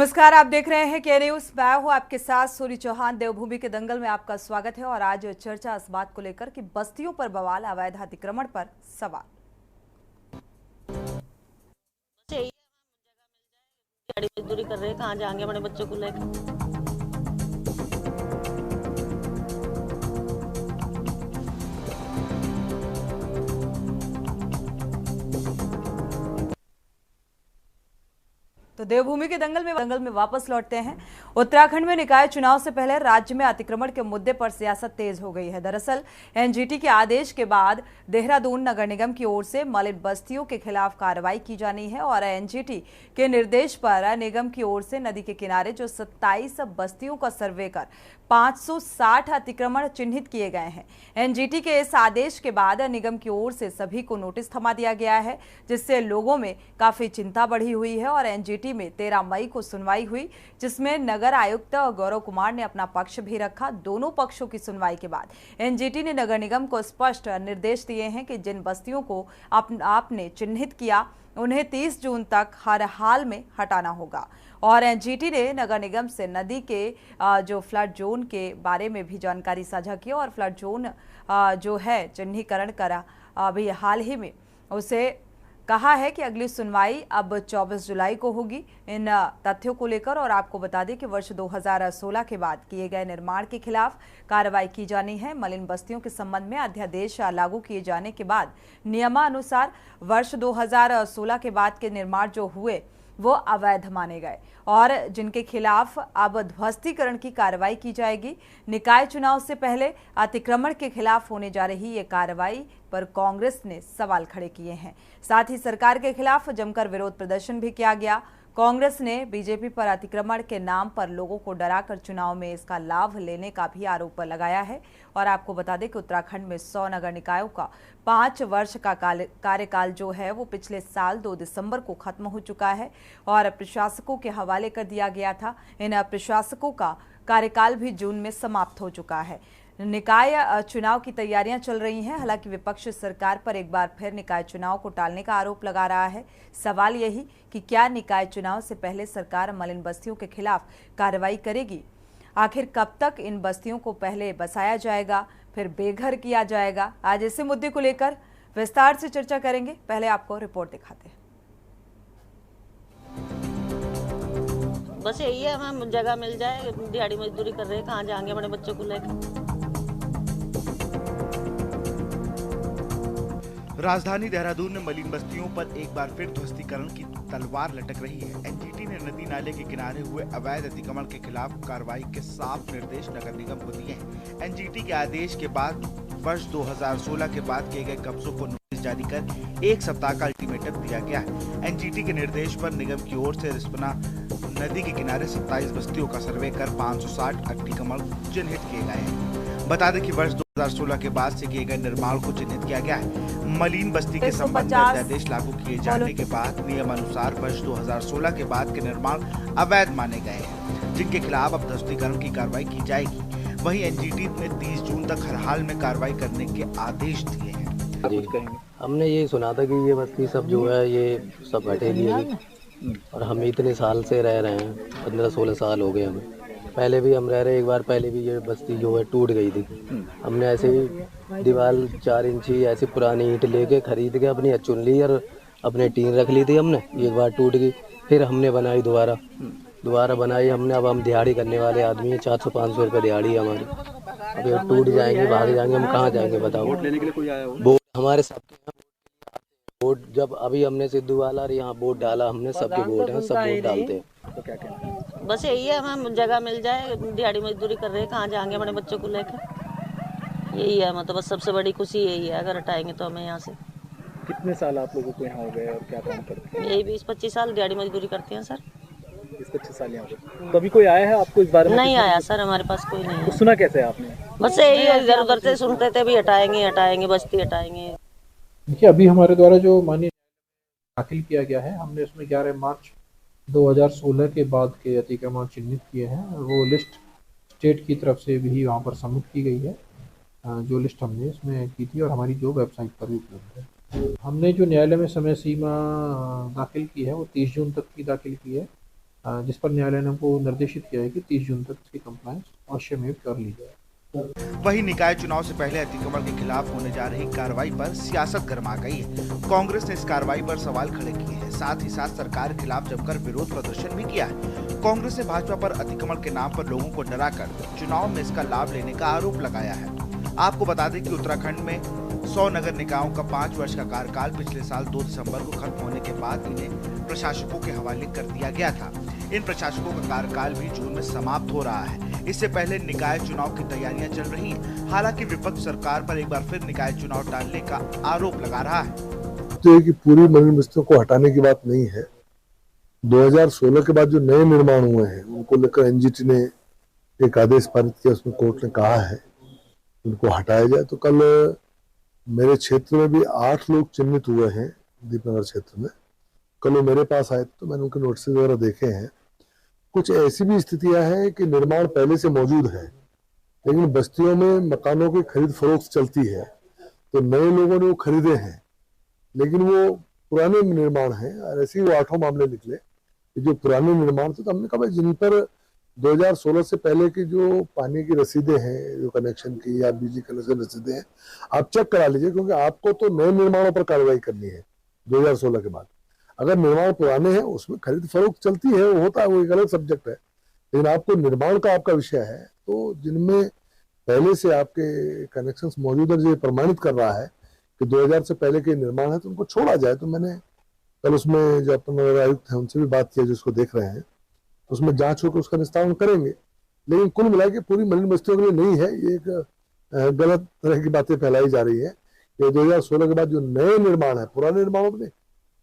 नमस्कार, आप देख रहे हैं के न्यूज। मैं हूं आपके साथ सूरी चौहान। देवभूमि के दंगल में आपका स्वागत है और आज चर्चा इस बात को लेकर कि बस्तियों पर बवाल, अवैध अतिक्रमण पर सवाल। मजदूरी कर रहे हैं, कहाँ जाएंगे बड़े बच्चों को लेकर। तो देवभूमि के दंगल में वापस लौटते हैं। उत्तराखंड में निकाय चुनाव से पहले राज्य में अतिक्रमण के मुद्दे पर सियासत तेज हो गई है। दरअसल एनजीटी के आदेश के बाद देहरादून नगर निगम की ओर से मलिन बस्तियों के खिलाफ कार्रवाई की जानी है और एनजीटी के निर्देश पर निगम की ओर से नदी के किनारे जो 27 बस्तियों का सर्वे कर 560 अतिक्रमण चिन्हित किए गए हैं। एनजीटी के इस आदेश के बाद निगम की ओर से सभी को नोटिस थमा दिया गया है, जिससे लोगों में काफी चिंता बढ़ी हुई है। और एनजीटी में 13 मई को सुनवाई हुई, जिसमें नगर आयुक्त गौरव कुमार ने अपना पक्ष भी रखा। दोनों पक्षों की सुनवाई के बाद एनजीटी ने नगर निगम को स्पष्ट निर्देश दिए हैं कि जिन बस्तियों को आपने चिन्हित किया उन्हें 30 जून तक हर हाल में हटाना होगा। और एनजीटी ने नगर निगम से नदी के जो फ्लड जोन के बारे में भी जानकारी साझा की और फ्लड जोन जो है चिन्हीकरण करा अभी हाल ही में उसे कहा है कि अगली सुनवाई अब 24 जुलाई को होगी इन तथ्यों को लेकर। और आपको बता दें कि वर्ष 2016 के बाद किए गए निर्माण के खिलाफ कार्रवाई की जानी है। मलिन बस्तियों के संबंध में अध्यादेश लागू किए जाने के बाद नियमानुसार वर्ष 2016 के बाद के निर्माण जो हुए वो अवैध माने गए और जिनके खिलाफ अब ध्वस्तीकरण की कार्रवाई की जाएगी। निकाय चुनाव से पहले अतिक्रमण के खिलाफ होने जा रही ये कार्रवाई पर कांग्रेस ने सवाल खड़े किए हैं। साथ ही सरकार के खिलाफ जमकर विरोध प्रदर्शन भी किया गया। कांग्रेस ने बीजेपी पर अतिक्रमण के नाम पर लोगों को डराकर चुनाव में इसका लाभ लेने का भी आरोप लगाया है। और आपको बता दें कि उत्तराखंड में 100 नगर निकायों का 5 वर्ष का कार्यकाल जो है वो पिछले साल 2 दिसंबर को खत्म हो चुका है और प्रशासकों के हवाले कर दिया गया था। इन प्रशासकों का कार्यकाल भी जून में समाप्त हो चुका है। निकाय चुनाव की तैयारियां चल रही हैं। हालांकि विपक्ष सरकार पर एक बार फिर निकाय चुनाव को टालने का आरोप लगा रहा है। सवाल यही कि क्या निकाय चुनाव से पहले सरकार मलिन बस्तियों के खिलाफ कार्रवाई करेगी? आखिर कब तक इन बस्तियों को पहले बसाया जाएगा, फिर बेघर किया जाएगा? आज इसी मुद्दे को लेकर विस्तार से चर्चा करेंगे। पहले आपको रिपोर्ट दिखाते हैं। बस यही है, हमें जगह मिल जाए। दिहाड़ी मजदूरी कर रहे हैं, कहाँ जाएंगे बड़े बच्चों को लेकर। राजधानी देहरादून में मलिन बस्तियों पर एक बार फिर ध्वस्तीकरण की तलवार लटक रही है। एनजीटी ने नदी नाले के किनारे हुए अवैध अतिक्रमण के खिलाफ कार्रवाई के साफ निर्देश नगर निगम को दिए हैं। एनजीटी के आदेश के बाद वर्ष 2016 के बाद किए गए कब्जों को नोटिस जारी कर 1 सप्ताह का अल्टीमेटम दिया गया है। एनजीटी के निर्देश पर निगम की ओर से रिस्पना नदी के किनारे 27 बस्तियों का सर्वे कर 560 अतिक्रमण चिन्हित किए गए हैं। बता दें कि वर्ष 2016 के बाद से किए गए निर्माण को चिन्हित किया गया है। मलिन बस्ती के संबंध में अध्यादेश लागू किए जाने के बाद नियमानुसार वर्ष 2016 के बाद के निर्माण अवैध माने गए हैं, जिनके खिलाफ अब ध्वस्तीकरण की कार्रवाई की जाएगी। वहीं एनजीटी ने 30 जून तक हर हाल में कार्रवाई करने के आदेश दिए हैं। हमने ये सुना था कि ये बस्ती सब जो है ये सब हटेगी और हम इतने साल से रह रहे हैं, 15-16 साल हो गए हमें। पहले भी हम रह रहे, एक बार पहले भी ये बस्ती जो है टूट गई थी। हमने ऐसे ही दीवार 4 इंची ऐसी पुरानी ईंट लेके खरीद के अपनी चुन ली और अपने टीन रख ली थी हमने। एक बार टूट गई, फिर हमने बनाई दोबारा बनाई हमने। अब हम दिहाड़ी करने वाले आदमी हैं, 400-500 रुपये दिहाड़ी है हमारी। अब ये टूट जाएंगे, भाग जाएंगे, हम कहाँ जाएंगे बताओ। वोट लेने के लिए कोई आया हो? वोट हमारे सबके यहाँ वोट, जब अभी हमने सिद्धू वाला और यहाँ वोट डाला हमने, सबके वोट हैं, सब वोट डालते हैं। तो क्या कहना? बस यही है, हमें जगह मिल जाए। दिहाड़ी मजदूरी कर रहे हैं, कहाँ जाएंगे बड़े बच्चों को लेकर। यही है, मतलब बस सबसे बड़ी खुशी यही है, अगर हटाएंगे तो हमें यहाँ से। कितने साल आप लोगों को यहाँ हो गए और क्या काम करते हैं? यही 20-25 साल दिहाड़ी मजदूरी करते हैं सर। 20-25 साल यहाँ पे। तो अभी कोई आया है आपको इस बारे में? नहीं आया सर, हमारे पास कोई नहीं तो है। सुना कैसे आपने? बस यही है, इधर उधर से सुनते थे भी हटाएंगे बस्ती हटाएंगे। देखिए, अभी हमारे द्वारा जो माननीय दाखिल किया गया है, हमने उसमें 11 मार्च 2016 के बाद के अतिक्रमण चिन्हित किए हैं। वो लिस्ट स्टेट की तरफ से भी वहाँ पर सबमिट की गई है, जो लिस्ट हमने इसमें की थी और हमारी जो वेबसाइट पर भी उपलब्ध है। हमने जो न्यायालय में समय सीमा दाखिल की है वो 30 जून तक की दाखिल की है जिस पर न्यायालय ने हमको निर्देशित किया है कि 30 जून तक इसकी कंप्लायंस अवश्य में कर ली जाए। वहीं निकाय चुनाव से पहले अतिक्रमण के खिलाफ होने जा रही कार्रवाई पर सियासत गर्मा गई है। कांग्रेस ने इस कार्रवाई पर सवाल खड़े किए हैं, साथ ही साथ सरकार के खिलाफ जमकर विरोध प्रदर्शन भी किया है। कांग्रेस ने भाजपा पर अतिक्रमण के नाम पर लोगों को डराकर चुनाव में इसका लाभ लेने का आरोप लगाया है। आपको बता दें कि उत्तराखंड में 100 नगर निकायों का 5 वर्ष का कार्यकाल पिछले साल 2 दिसंबर को खत्म होने के बाद इन्हें प्रशासकों के हवाले कर दिया गया था। इन प्रशासकों का कार्यकाल भी जून में समाप्त हो रहा है। इससे पहले निकाय चुनाव की तैयारियां चल रही हैं। हालांकि विपक्ष सरकार पर एक बार फिर निकाय चुनाव टालने का आरोप लगा रहा है। तो कि पूरी मलिन बस्तियों को हटाने की बात नहीं है। 2016 के बाद जो नए निर्माण हुए हैं उनको लेकर एनजीटी ने एक आदेश पारित किया, उसमें कोर्ट ने कहा है उनको हटाया जाए। तो कल मेरे क्षेत्र में भी 8 लोग चिन्हित हुए हैं, दीपनगर क्षेत्र में। कल वो मेरे पास आए तो मैंने उनके नोटिस वगैरह देखे हैं। कुछ ऐसी भी स्थितियां हैं कि निर्माण पहले से मौजूद है, लेकिन बस्तियों में मकानों की खरीद फरोख्त चलती है, तो नए लोगों ने वो खरीदे हैं, लेकिन वो पुराने निर्माण हैं। और ऐसे ही वो 8 मामले निकले जो पुराने निर्माण थे। तो हमने कहा जिन पर 2016 से पहले की जो पानी की रसीदें हैं, जो कनेक्शन की या बिजली कनेक्शन रसीदें हैं, आप चेक करा लीजिए, क्योंकि आपको तो नए निर्माणों पर कार्रवाई करनी है 2016 के बाद। अगर निर्माण पुराने हैं उसमें खरीद फरोख्त चलती है, वो होता है, वो एक अलग सब्जेक्ट है। लेकिन आपको निर्माण का आपका विषय है, तो जिनमें पहले से आपके कनेक्शंस मौजूद है, जो प्रमाणित कर रहा है कि 2000 से पहले के निर्माण है, तो उनको छोड़ा जाए। तो मैंने कल उसमें जो अपने नगर आयुक्त हैं उनसे भी बात किया, जिसको देख रहे हैं, तो उसमें जांच होकर उसका निस्तारण करेंगे। लेकिन कुल मिला के पूरी मलिन बस्तियों के लिए नहीं है, ये एक गलत तरह की बातें फैलाई जा रही है। ये 2016 के बाद जो नए निर्माण है, पुराने निर्माणों में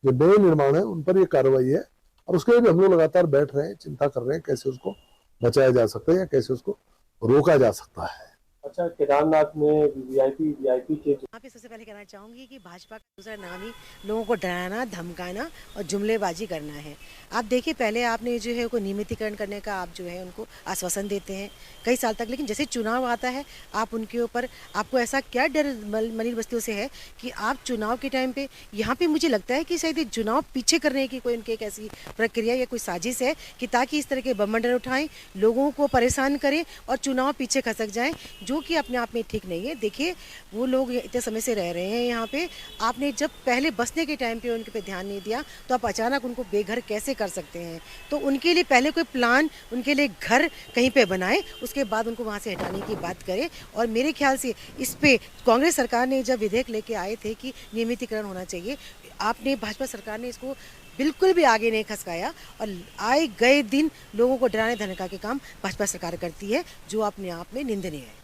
जो नए निर्माण है उन पर ये कार्रवाई है। और उसके लिए भी हम लोग लगातार बैठ रहे हैं, चिंता कर रहे हैं कैसे उसको बचाया जा सकता है या कैसे उसको रोका जा सकता है। अच्छा, केदारनाथ में वीआईपी के यहाँ पे सबसे पहले कहना चाहूँगी कि भाजपा का दूसरा नाम ही लोगों को डराना, धमकाना और जुमलेबाजी करना है। आप देखिए, पहले आपने जो है उनको नियमितीकरण करने का आप जो है उनको आश्वासन देते हैं कई साल तक, लेकिन जैसे चुनाव आता है आप उनके ऊपर, आपको ऐसा क्या डर मलिन बस्तियों से है कि आप चुनाव के टाइम पे यहाँ पे मुझे लगता है कि शायद चुनाव पीछे करने की कोई उनकी एक ऐसी प्रक्रिया या कोई साजिश है कि ताकि इस तरह के बमंडर उठाएं, लोगों को परेशान करें और चुनाव पीछे खसक जाएं, जो कि अपने आप में ठीक नहीं है। देखिए, वो लोग इतने समय से रह रहे हैं यहाँ पे, आपने जब पहले बसने के टाइम पे उनके पे ध्यान नहीं दिया तो आप अचानक उनको बेघर कैसे कर सकते हैं? तो उनके लिए पहले कोई प्लान, उनके लिए घर कहीं पे बनाए, उसके बाद उनको वहाँ से हटाने की बात करें। और मेरे ख्याल से इस पे कांग्रेस सरकार ने जब विधेयक लेके आए थे कि नियमितीकरण होना चाहिए, आपने भाजपा सरकार ने इसको बिल्कुल भी आगे नहीं खसकाया और आए गए दिन लोगों को डराने धमकाने के काम भाजपा सरकार करती है, जो अपने आप में निंदनीय है।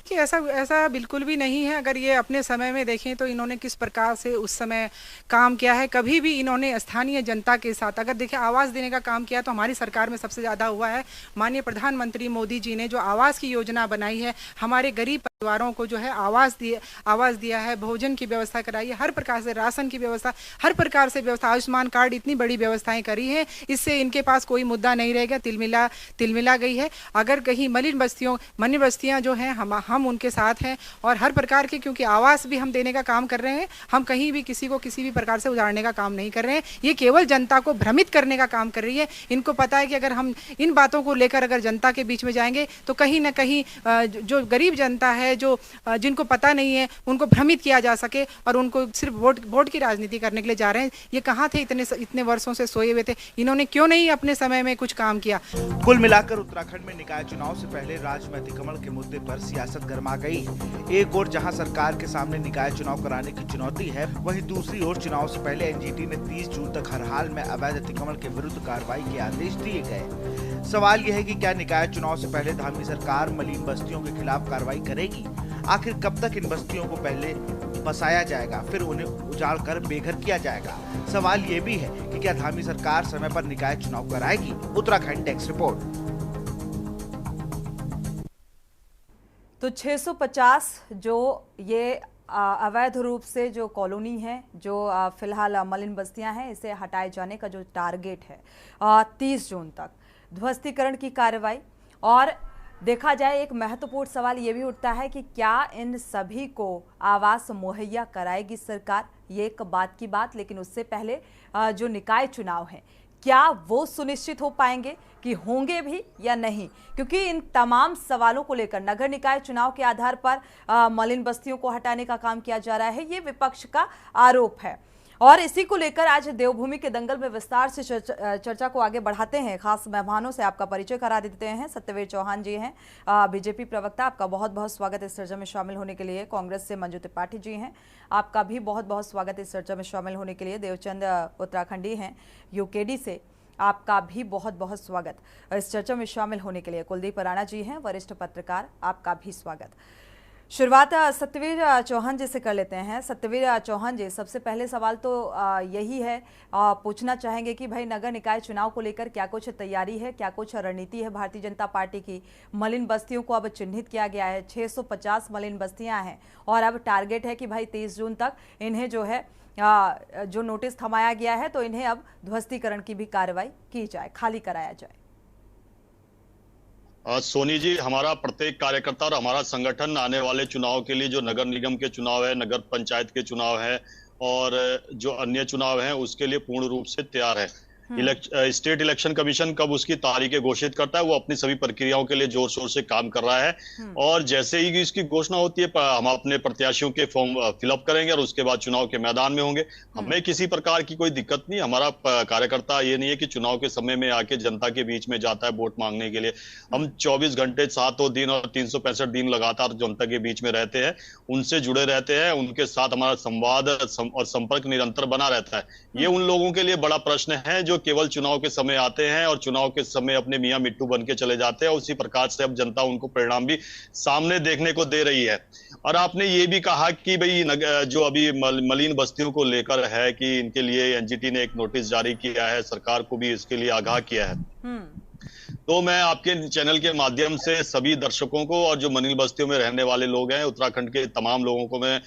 कि ऐसा बिल्कुल भी नहीं है। अगर ये अपने समय में देखें तो इन्होंने किस प्रकार से उस समय काम किया है, कभी भी इन्होंने स्थानीय जनता के साथ, अगर देखें आवास देने का काम किया तो हमारी सरकार में सबसे ज़्यादा हुआ है। माननीय प्रधानमंत्री मोदी जी ने जो आवास की योजना बनाई है, हमारे गरीब परिवारों को जो है आवास दिया है, भोजन की व्यवस्था कराई है, हर प्रकार से राशन की व्यवस्था, हर प्रकार से व्यवस्था, आयुष्मान कार्ड, इतनी बड़ी व्यवस्थाएं करी हैं। इससे इनके पास कोई मुद्दा नहीं रहेगा, तिलमिला गई है। अगर कहीं मलिन बस्तियां जो हैं हम उनके साथ हैं और हर प्रकार के, क्योंकि आवास भी हम देने का काम कर रहे हैं, हम कहीं भी किसी को किसी भी प्रकार से उजाड़ने का काम नहीं कर रहे हैं। ये केवल जनता को भ्रमित करने का काम कर रही है। इनको पता है कि अगर हम इन बातों को लेकर अगर जनता के बीच में जाएंगे तो कहीं ना कहीं जो गरीब जनता है, जो जिनको पता नहीं है, उनको भ्रमित किया जा सके और उनको सिर्फ वोट की राजनीति करने के लिए जा रहे हैं। ये कहाँ थे इतने वर्षों से सोए हुए थे? इन्होंने क्यों नहीं अपने समय में कुछ काम किया? कुल मिलाकर उत्तराखंड में निकाय चुनाव से पहले राज्य में अतिक्रमण के मुद्दे पर सियासत गर्मा गई। एक ओर जहां सरकार के सामने निकाय चुनाव कराने की चुनौती है, वहीं दूसरी ओर चुनाव से पहले एनजीटी ने 30 जून तक हर हाल में अवैध अतिक्रमण के विरुद्ध कार्रवाई के आदेश दिए गए। सवाल यह है कि क्या निकाय चुनाव से पहले धामी सरकार मलिन बस्तियों के खिलाफ कार्रवाई करेगी? आखिर कब तक इन बस्तियों को पहले बसाया जाएगा, फिर उन्हें उजाड़ कर बेघर किया जाएगा? सवाल ये भी है कि क्या धामी सरकार समय पर निकाय चुनाव कराएगी? Uttarakhand desk report. तो 650 जो ये अवैध रूप से जो कॉलोनी है, जो फिलहाल मलिन बस्तियां हैं, इसे हटाए जाने का जो टारगेट है 30 जून तक ध्वस्तीकरण की कार्रवाई। और देखा जाए, एक महत्वपूर्ण सवाल ये भी उठता है कि क्या इन सभी को आवास मुहैया कराएगी सरकार? ये एक बात की बात, लेकिन उससे पहले जो निकाय चुनाव है, क्या वो सुनिश्चित हो पाएंगे कि होंगे भी या नहीं? क्योंकि इन तमाम सवालों को लेकर नगर निकाय चुनाव के आधार पर मलिन बस्तियों को हटाने का काम किया जा रहा है, ये विपक्ष का आरोप है। और इसी को लेकर आज देवभूमि के दंगल में विस्तार से चर्चा को आगे बढ़ाते हैं। खास मेहमानों से आपका परिचय करा देते हैं। सत्यवीर चौहान जी हैं, बीजेपी प्रवक्ता, आपका बहुत बहुत स्वागत इस चर्चा में शामिल होने के लिए। कांग्रेस से मंजू त्रिपाठी जी हैं, आपका भी बहुत बहुत स्वागत इस चर्चा में शामिल होने के लिए। देवचंद उत्तराखंडी हैं यूकेडी से, आपका भी बहुत बहुत स्वागत इस चर्चा में शामिल होने के लिए। कुलदीप राणा जी हैं, वरिष्ठ पत्रकार, आपका भी स्वागत। शुरुआत सत्यवीर चौहान जी से कर लेते हैं। सत्यवीर चौहान जी, सबसे पहले सवाल तो यही है, पूछना चाहेंगे कि भाई नगर निकाय चुनाव को लेकर क्या कुछ तैयारी है, क्या कुछ रणनीति है भारतीय जनता पार्टी की? मलिन बस्तियों को अब चिन्हित किया गया है, 650 मलिन बस्तियां हैं और अब टारगेट है कि भाई 30 जून तक इन्हें जो है जो नोटिस थमाया गया है तो इन्हें अब ध्वस्तीकरण की भी कार्रवाई की जाए, खाली कराया जाए। सोनी जी, हमारा प्रत्येक कार्यकर्ता और हमारा संगठन आने वाले चुनाव के लिए, जो नगर निगम के चुनाव है, नगर पंचायत के चुनाव है और जो अन्य चुनाव हैं, उसके लिए पूर्ण रूप से तैयार है। स्टेट इलेक्शन कमीशन कब उसकी तारीखें घोषित करता है, वो अपनी सभी प्रक्रियाओं के लिए जोर शोर से काम कर रहा है और जैसे ही इसकी घोषणा होती है हम अपने प्रत्याशियों के फॉर्म फिलअप करेंगे और उसके बाद चुनाव के मैदान में होंगे। हमें किसी प्रकार की कोई दिक्कत नहीं। हमारा कार्यकर्ता ये नहीं है कि चुनाव के समय में आके जनता के बीच में जाता है वोट मांगने के लिए। हम 24 घंटे 7 दिन और 365 दिन लगातार जनता के बीच में रहते हैं, उनसे जुड़े रहते हैं, उनके साथ हमारा संवाद और संपर्क निरंतर बना रहता है। ये उन लोगों के लिए बड़ा प्रश्न है जो केवल चुनाव के समय आते हैं और चुनाव के समय अपने मियां मिट्टू बन के चले जाते हैं। उसी प्रकार से अब जनता उनको परिणाम भी सामने देखने को दे रही है। और आपने ये भी कहा कि भाई जो अभी मलिन बस्तियों को लेकर है कि इनके लिए एनजीटी ने एक नोटिस जारी किया है, सरकार को भी इसके लिए आगाह किया है। तो मैं आपके चैनल के माध्यम से सभी दर्शकों को और जो मलिन बस्तियों में रहने वाले लोग हैं, उत्तराखंड के तमाम लोगों को मैं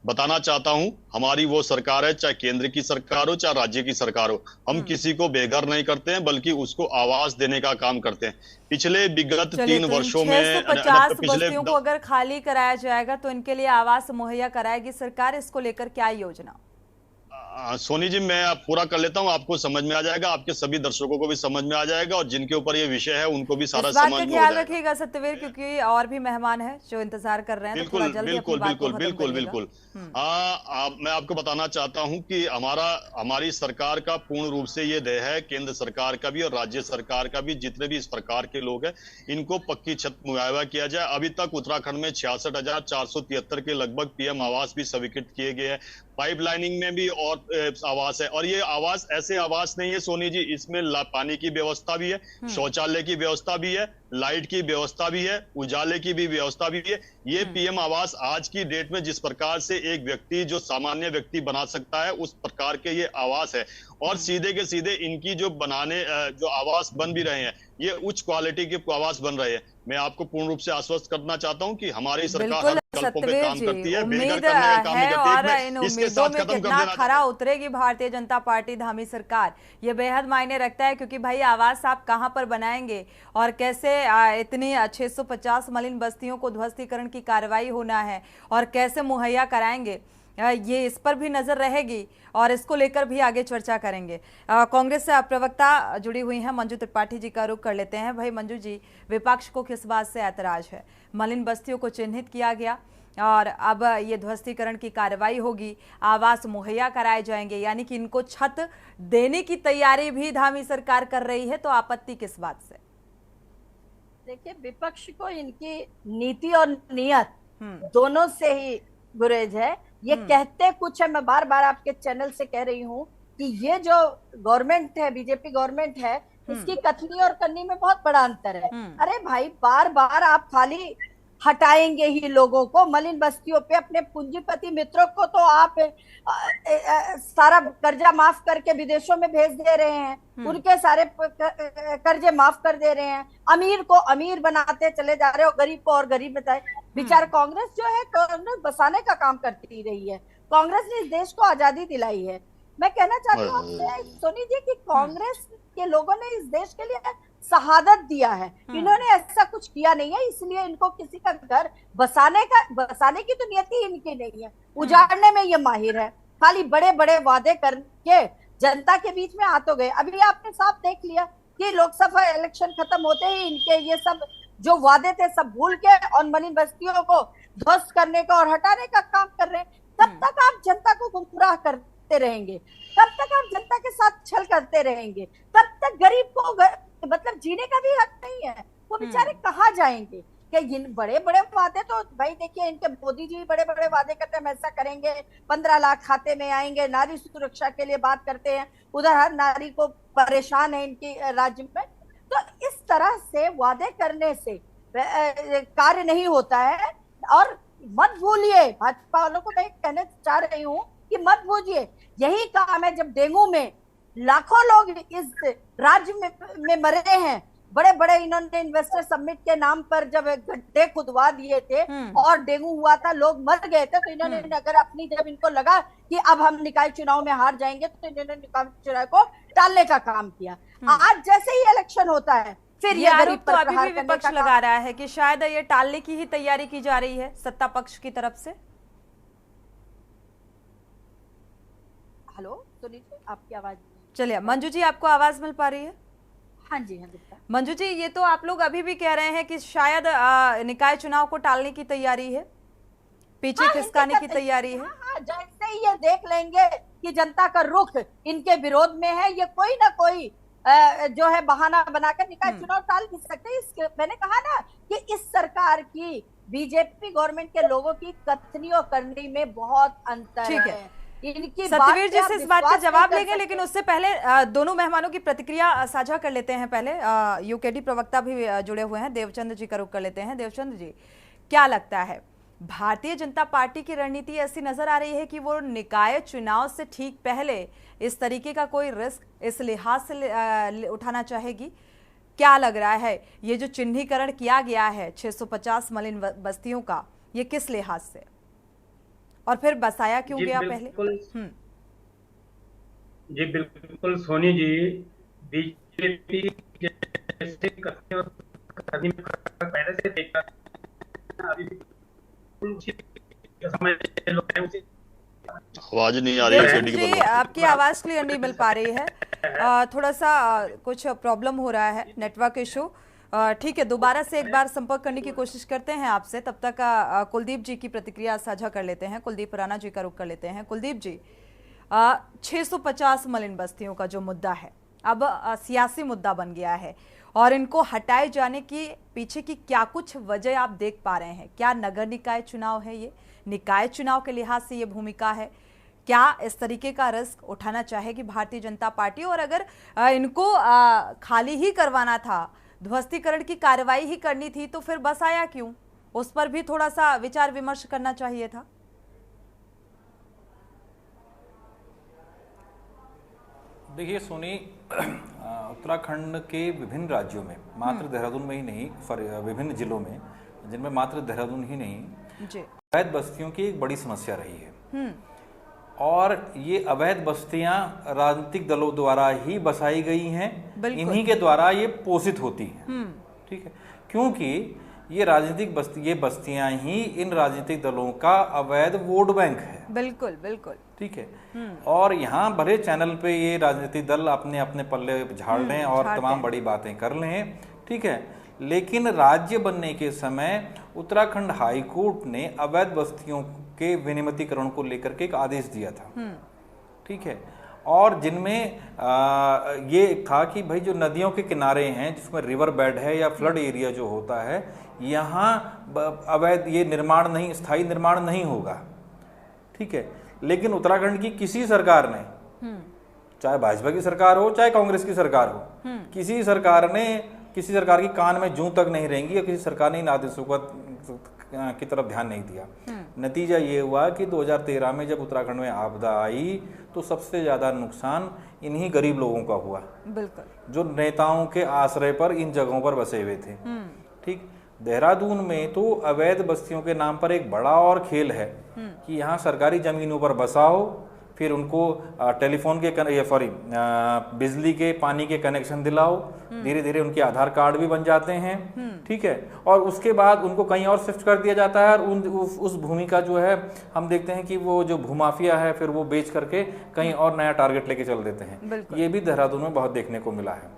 बताना चाहता हूं, हमारी वो सरकार है, चाहे केंद्र की सरकार हो चाहे राज्य की सरकार हो, हम किसी को बेघर नहीं करते हैं बल्कि उसको आवास देने का काम करते हैं। पिछले विगत 3 वर्षों में 650 बस्तियों को अगर खाली कराया जाएगा तो इनके लिए आवास मुहैया कराएगी सरकार, इसको लेकर क्या योजना? सोनी जी, मैं पूरा कर लेता हूं, आपको समझ में आ जाएगा, आपके सभी दर्शकों को भी समझ में आ जाएगा और जिनके ऊपर ये विषय है उनको भी सारा समझ में आ ख्याल रखिएगा सत्यवीर, क्योंकि और भी मेहमान हैं जो इंतजार कर रहे हैं। बिल्कुल बिल्कुल बिल्कुल बिल्कुल बिल्कुल। मैं आपको बताना चाहता हूं कि हमारी सरकार का पूर्ण रूप से ये ध्येय है, केंद्र सरकार का भी और राज्य सरकार का भी, जितने भी इस प्रकार के लोग हैं इनको पक्की छत मुहैया किया जाए। अभी तक उत्तराखंड में 66,473 के लगभग पीएम आवास भी स्वीकृत किए गए हैं। पाइपलाइनिंग में भी और आवास है और ये आवास ऐसे आवास नहीं है सोनी जी, इसमें पानी की व्यवस्था भी है, शौचालय की व्यवस्था भी है, लाइट की व्यवस्था भी है, उजाले की भी व्यवस्था भी है। ये पीएम आवास आज की डेट में जिस प्रकार से एक व्यक्ति जो सामान्य व्यक्ति बना सकता है उस प्रकार के ये आवास है और सीधे के सीधे इनकी जो आवास बन भी रहे हैं ये उच्च क्वालिटी के आवास बन रहे हैं। मैं आपको पूर्ण रूप से आश्वस्त करना चाहता हूं कि हमारी सरकार हर विकल्पों पे काम करती है, उम्मीद है और इन उम्मीदों में कितना खरा उतरेगी भारतीय जनता पार्टी धामी सरकार, ये बेहद मायने रखता है। क्योंकि भाई आवास आप कहां पर बनाएंगे और कैसे इतनी 650 मलिन बस्तियों को ध्वस्तीकरण की कार्रवाई होना है और कैसे मुहैया कराएंगे, ये इस पर भी नजर रहेगी और इसको लेकर भी आगे चर्चा करेंगे। कांग्रेस से प्रवक्ता जुड़ी हुई हैं, मंजू त्रिपाठी जी का रुख कर लेते हैं। भाई मंजू जी, विपक्ष को किस बात से ऐतराज है? मलिन बस्तियों को चिन्हित किया गया और अब ये ध्वस्तीकरण की कार्रवाई होगी, आवास मुहैया कराए जाएंगे, यानी कि इनको छत देने की तैयारी भी धामी सरकार कर रही है, तो आपत्ति किस बात से? देखिए, विपक्ष को इनकी नीति और नियत दोनों से ही गुरेज है। ये कहते कुछ है, मैं बार बार आपके चैनल से कह रही हूँ कि ये जो गवर्नमेंट है, बीजेपी गवर्नमेंट है, इसकी कथनी और करनी में बहुत बड़ा अंतर है। अरे भाई, बार बार आप खाली हटाएंगे ही लोगों को, मलिन बस्तियों पे अपने पूंजीपति मित्रों को तो आप सारा कर्जा माफ करके विदेशों में भेज दे रहे हैं, उनके सारे कर्जे माफ कर दे रहे हैं, अमीर को अमीर बनाते चले जा रहे हो, गरीब को और गरीब बताए। बेचारा कांग्रेस जो है, कांग्रेस बसाने का काम करती रही है, कांग्रेस ने इस देश को आजादी दिलाई है। मैं कहना चाहती हूँ आपसे सोनी जी कि कांग्रेस के लोगों ने इस देश के लिए शहादत दिया है, इन्होंने ऐसा कुछ किया नहीं है, इसलिए इनको किसी का घर बसाने की तो नियति इनकी नहीं है, उजाड़ने में ये माहिर है। खाली बड़े बड़े वादे करके जनता के बीच में आ तो गए। अभी आपने साफ देख लिया कि लोकसभा इलेक्शन खत्म होते ही इनके ये सब जो वादे थे सब भूल के और मलिन बस्तियों को ध्वस्त करने का और हटाने का काम कर रहे हैं। तब तक आप जनता को गुमराह करते रहेंगे, तब तक आप जनता के साथ छल करते रहेंगे, तब तक गरीब को मतलब जीने का भी हक नहीं है। वो बेचारे कहाँ जाएंगे? कि इन बड़े बड़े वादे तो भाई देखिए, इनके मोदी जी बड़े बड़े वादे करते हैं, हम ऐसा करेंगे, 15 लाख खाते में आएंगे, नारी सुरक्षा के लिए बात करते हैं, उधर हर नारी को परेशान है इनकी राज्य में। तो इस तरह से वादे करने से कार्य नहीं होता है। और मत भूलिए, भाजपा वालों को मैं कहना चाह रही हूँ कि मत भूलिए, यही काम है जब डेंगू में लाखों लोग इस राज्य में मरे हैं, बड़े बड़े इन्होंने इन्वेस्टर समिट के नाम पर जब गड्ढे खुदवा दिए थे और डेंगू हुआ था, लोग मर गए थे, तो इन्होंने अगर अपनी जब इनको लगा कि अब हम निकाय चुनाव में हार जाएंगे तो इन्होंने निकाय चुनाव को टालने का काम किया। आज जैसे ही इलेक्शन होता है फिर ये गरीब पर अभी भी विपक्ष लगा रहा है कि शायद ये टालने की ही तैयारी की जा रही है सत्ता पक्ष की तरफ से। हेलो सुनील, आपकी आवाज। चलिए मंजू जी, आपको आवाज मिल पा रही है? हाँ जी, हाँ। मंजू जी, ये तो आप लोग अभी भी कह रहे हैं कि शायद निकाय चुनाव को टालने की तैयारी है, पीछे खिसकाने की तैयारी है। जैसे ही ये देख लेंगे कि जनता का रुख इनके विरोध में है, ये कोई ना कोई जो है बहाना बनाकर निकाय चुनाव टाल भी सकते हैं। मैंने कहा ना कि इस सरकार की, बीजेपी गवर्नमेंट के लोगों की कथनी और करनी में बहुत अंतर है। सत्यवीर जी से इस बात का जवाब लेंगे, लेकिन उससे पहले दोनों मेहमानों की प्रतिक्रिया साझा कर लेते हैं। पहले यूकेडी प्रवक्ता भी जुड़े हुए हैं, देवचंद्र जी का रुख कर लेते हैं। देवचंद्र जी, क्या लगता है, भारतीय जनता पार्टी की रणनीति ऐसी नजर आ रही है कि वो निकाय चुनाव से ठीक पहले इस तरीके का कोई रिस्क इस लिहाज से उठाना चाहेगी? क्या लग रहा है, ये जो चिन्हीकरण किया गया है 650 मलिन बस्तियों का, ये किस लिहाज से, और फिर बसाया क्यों गया पहले? जी बिल्कुल सोनी जी, बीजेपी जैसे पहले से देखा, आवाज नहीं आ रही है, आपकी आवाज क्लियर नहीं मिल पा रही है, थोड़ा सा कुछ प्रॉब्लम हो रहा है, नेटवर्क इशू। ठीक है, दोबारा से एक बार संपर्क करने की कोशिश करते हैं आपसे। तब तक कुलदीप जी की प्रतिक्रिया साझा कर लेते हैं, कुलदीप राणा जी का रुख कर लेते हैं। कुलदीप जी, 650 मलिन बस्तियों का जो मुद्दा है अब सियासी मुद्दा बन गया है, और इनको हटाए जाने की पीछे की क्या कुछ वजह आप देख पा रहे हैं? क्या नगर निकाय चुनाव है, ये निकाय चुनाव के लिहाज से ये भूमिका है? क्या इस तरीके का रिस्क उठाना चाहेगी भारतीय जनता पार्टी? और अगर इनको खाली ही करवाना था, ध्वस्तीकरण की कार्रवाई ही करनी थी, तो फिर बस आया क्यों? उस पर भी थोड़ा सा विचार विमर्श करना चाहिए था। देखिए सोनी, उत्तराखंड के विभिन्न राज्यों में, मात्र देहरादून में ही नहीं, विभिन्न जिलों में, जिनमें मात्र देहरादून ही नहीं, अवैध बस्तियों की एक बड़ी समस्या रही है। और ये अवैध बस्तियां राजनीतिक दलों द्वारा ही बसाई गई हैं, इन्हीं के द्वारा ये पोषित होती हैं। ठीक है, क्योंकि ये बस्तियां ही इन राजनीतिक दलों का अवैध वोट बैंक है। बिल्कुल बिल्कुल, ठीक है। और यहाँ भले चैनल पे ये राजनीतिक दल अपने अपने पल्ले झाड़ लें और तमाम बड़ी बातें कर लें, ठीक है, लेकिन राज्य बनने के समय उत्तराखंड हाई कोर्ट ने अवैध बस्तियों के विनियमितीकरण को लेकर के एक आदेश दिया था। ठीक है, और जिनमें ये था कि भाई जो नदियों के किनारे हैं, जिसमें रिवर बेड है या फ्लड एरिया जो होता है, यहाँ अवैध ये निर्माण नहीं, स्थायी निर्माण नहीं होगा। ठीक है, लेकिन उत्तराखंड की किसी सरकार ने, चाहे भाजपा की सरकार हो चाहे कांग्रेस की सरकार हो, किसी सरकार की कान में जूं तक नहीं रहेंगी, या किसी सरकार ने इन आदेशों की तरफ ध्यान नहीं दिया। नतीजा ये हुआ कि 2013 में जब उत्तराखंड में आपदा आई तो सबसे ज्यादा नुकसान इन्हीं गरीब लोगों का हुआ, बिल्कुल, जो नेताओं के आश्रय पर इन जगहों पर बसे हुए थे। ठीक, देहरादून में तो अवैध बस्तियों के नाम पर एक बड़ा और खेल है कि यहाँ सरकारी जमीनों पर बसाओ, फिर उनको टेलीफोन के बिजली के, पानी के कनेक्शन दिलाओ, धीरे धीरे उनके आधार कार्ड भी बन जाते हैं, ठीक है। और उसके बाद उनको कहीं और शिफ्ट कर दिया जाता है और उस भूमि का जो है हम देखते हैं कि वो जो भूमाफिया है फिर वो बेच करके कहीं और नया टारगेट लेके चल देते हैं। ये भी देहरादून में बहुत देखने को मिला है,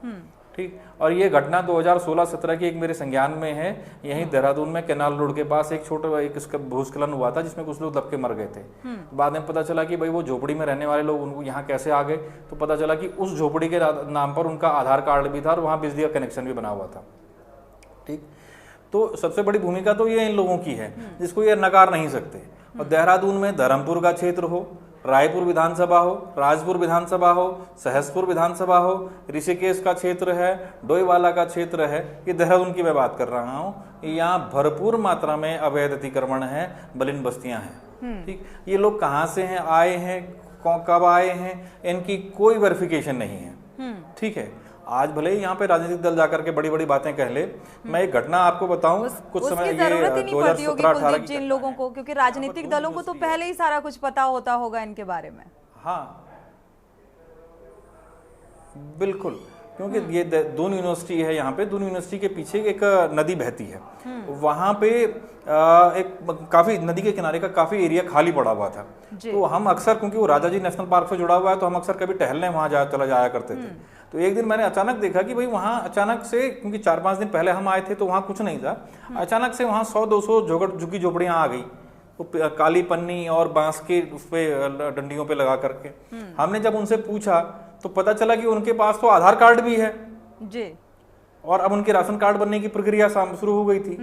ठीक। और ये घटना 2016-17 की एक मेरे संज्ञान में है। यहीं देहरादून में कैनाल रोड के पास एक छोटा इसका भूस्खलन हुआ था जिसमें कुछ लोग दब के मर गए थे। बाद में पता चला कि भाई वो झोपड़ी में रहने वाले लोग उनको यहाँ कैसे आ गए, तो पता चला कि उस झोपड़ी के नाम पर उनका आधार कार्ड भी था और वहाँ बिजली का कनेक्शन भी बना हुआ था, ठीक। तो सबसे बड़ी भूमिका तो ये इन लोगों की है जिसको ये नकार नहीं सकते। और देहरादून में धर्मपुर का क्षेत्र हो, रायपुर विधानसभा हो, राजपुर विधानसभा हो, सहसपुर विधानसभा हो, ऋषिकेश का क्षेत्र है, डोईवाला का क्षेत्र है, ये देहरादून की मैं बात कर रहा हूँ। यहाँ भरपूर मात्रा में अवैध अतिक्रमण है, मलिन बस्तियां हैं, ठीक। ये लोग कहाँ से हैं, आए हैं, कब आए हैं, इनकी कोई वेरिफिकेशन नहीं है, ठीक है। आज भले ही यहाँ पे राजनीतिक दल जाकर के बड़ी बड़ी बातें कह ले, मैं एक घटना आपको बताऊं, कुछ समय ये 2017-18 जिन लोगों को, क्योंकि राजनीतिक दलों को तो पहले ही सारा कुछ पता होता होगा इनके बारे में। हाँ बिल्कुल, क्योंकि ये दून यूनिवर्सिटी है, यहाँ पे दून यूनिवर्सिटी के पीछे एक नदी बहती है, वहां पे एक काफी नदी के किनारे का काफी एरिया खाली पड़ा हुआ था। तो हम अक्सर, क्योंकि वो राजाजी नेशनल पार्क से जुड़ा हुआ है, तो हम अक्सर कभी टहलने वहां चला जाया करते थे। तो एक दिन मैंने अचानक देखा कि भाई वहां अचानक से, क्योंकि 4-5 दिन पहले हम आए थे तो वहां कुछ नहीं था, अचानक से वहां 100-200 झुग्गी झोपड़ियां आ गई, तो काली पन्नी और बांस के उस पे डंडियों पे लगा करके। हमने जब उनसे पूछा तो पता चला कि उनके पास तो आधार कार्ड भी है जी, और अब उनके राशन कार्ड बनने की प्रक्रिया शुरू हो गई थी,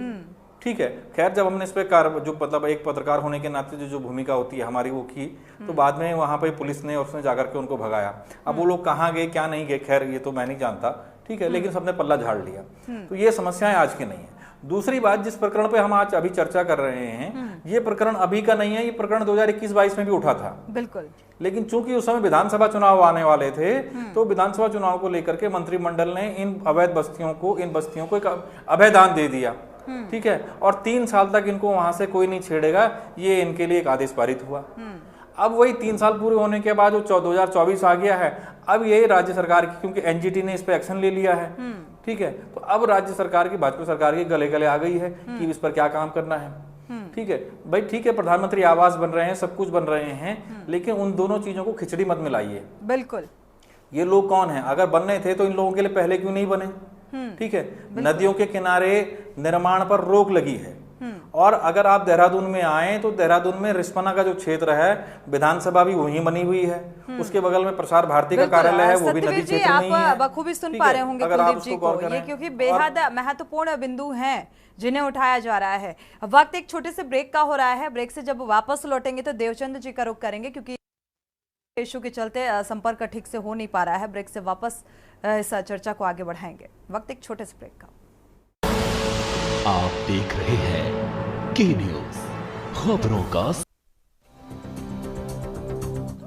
ठीक है। खैर जब हमने इस पे जो मतलब एक पत्रकार होने के नाते जो भूमिका होती है हमारी वो की, तो बाद में वहां पे पुलिस ने और उसने जाकर के उनको भगाया। अब वो लोग कहाँ गए क्या नहीं गए, खैर ये तो मैं नहीं जानता, ठीक है, लेकिन सबने पल्ला झाड़ लिया। तो ये समस्याएं आज की नहीं है। दूसरी बात, जिस प्रकरण पे हम आज अभी चर्चा कर रहे हैं, ये प्रकरण अभी का नहीं है, ये प्रकरण 2021-22 में भी उठा था, बिल्कुल। लेकिन चूंकि उस समय विधानसभा चुनाव आने वाले थे, तो विधानसभा चुनाव को लेकर के मंत्रिमंडल ने इन अवैध बस्तियों को एक अभयदान दे दिया, ठीक है। और 3 साल तक इनको वहां से कोई नहीं छेड़ेगा, ये इनके लिए एक आदेश पारित हुआ। अब वही 3 साल पूरे होने के बाद 2024 आ गया है, अब ये राज्य सरकार की, क्योंकि एनजीटी ने इस पे एक्शन ले लिया है, ठीक है, तो अब राज्य सरकार की, भाजपा सरकार की गले गले आ गई है कि इस पर क्या काम करना है, ठीक है भाई, ठीक है। प्रधानमंत्री आवास बन रहे हैं, सब कुछ बन रहे हैं, लेकिन उन दोनों चीजों को खिचड़ी मत मिलाइए। बिल्कुल। ये लोग कौन है, अगर बनने थे तो इन लोगों के लिए पहले क्यों नहीं बने, ठीक है। नदियों के किनारे निर्माण पर रोक लगी है, और अगर आप देहरादून में आए तो देहरादून में रिस्पना का जो क्षेत्र है, विधानसभा भी वहीं बनी हुई है, उसके बगल में प्रसार भारती का कार्यालय है, वो भी नदी क्षेत्र में ही है। आप बखूबी सुन पा रहे होंगे कुलदीप जी को, ये क्योंकि बेहद महत्वपूर्ण बिंदु हैं जिन्हें उठाया जा रहा है। वक्त एक छोटे से ब्रेक का हो रहा है, ब्रेक से जब वापस लौटेंगे तो देवचंद जी का रुख करेंगे, क्योंकि इशू के चलते संपर्क ठीक से हो नहीं पा रहा है। ब्रेक से वापस इस चर्चा को आगे बढ़ाएंगे। वक्त एक छोटे से ब्रेक का। आप देख रहे हैं के न्यूज़, खबरों का।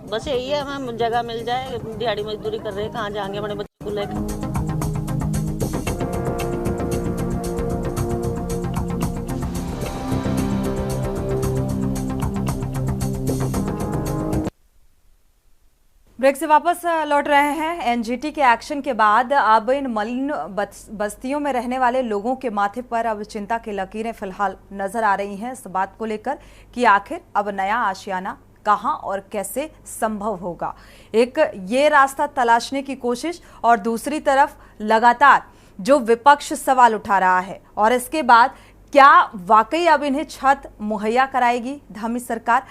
बस यही है, हमें जगह मिल जाए, दिहाड़ी मजदूरी कर रहे हैं, कहाँ जाएंगे अपने बच्चों को लेकर। ब्रेक से वापस लौट रहे हैं। एनजीटी के एक्शन के बाद अब इन मलिन बस्तियों में रहने वाले लोगों के माथे पर अब चिंता की लकीरें फिलहाल नजर आ रही हैं, इस बात को लेकर कि आखिर अब नया आशियाना कहां और कैसे संभव होगा। एक ये रास्ता तलाशने की कोशिश, और दूसरी तरफ लगातार जो विपक्ष सवाल उठा रहा है, और इसके बाद क्या वाकई अब इन्हें छत मुहैया कराएगी धामी सरकार।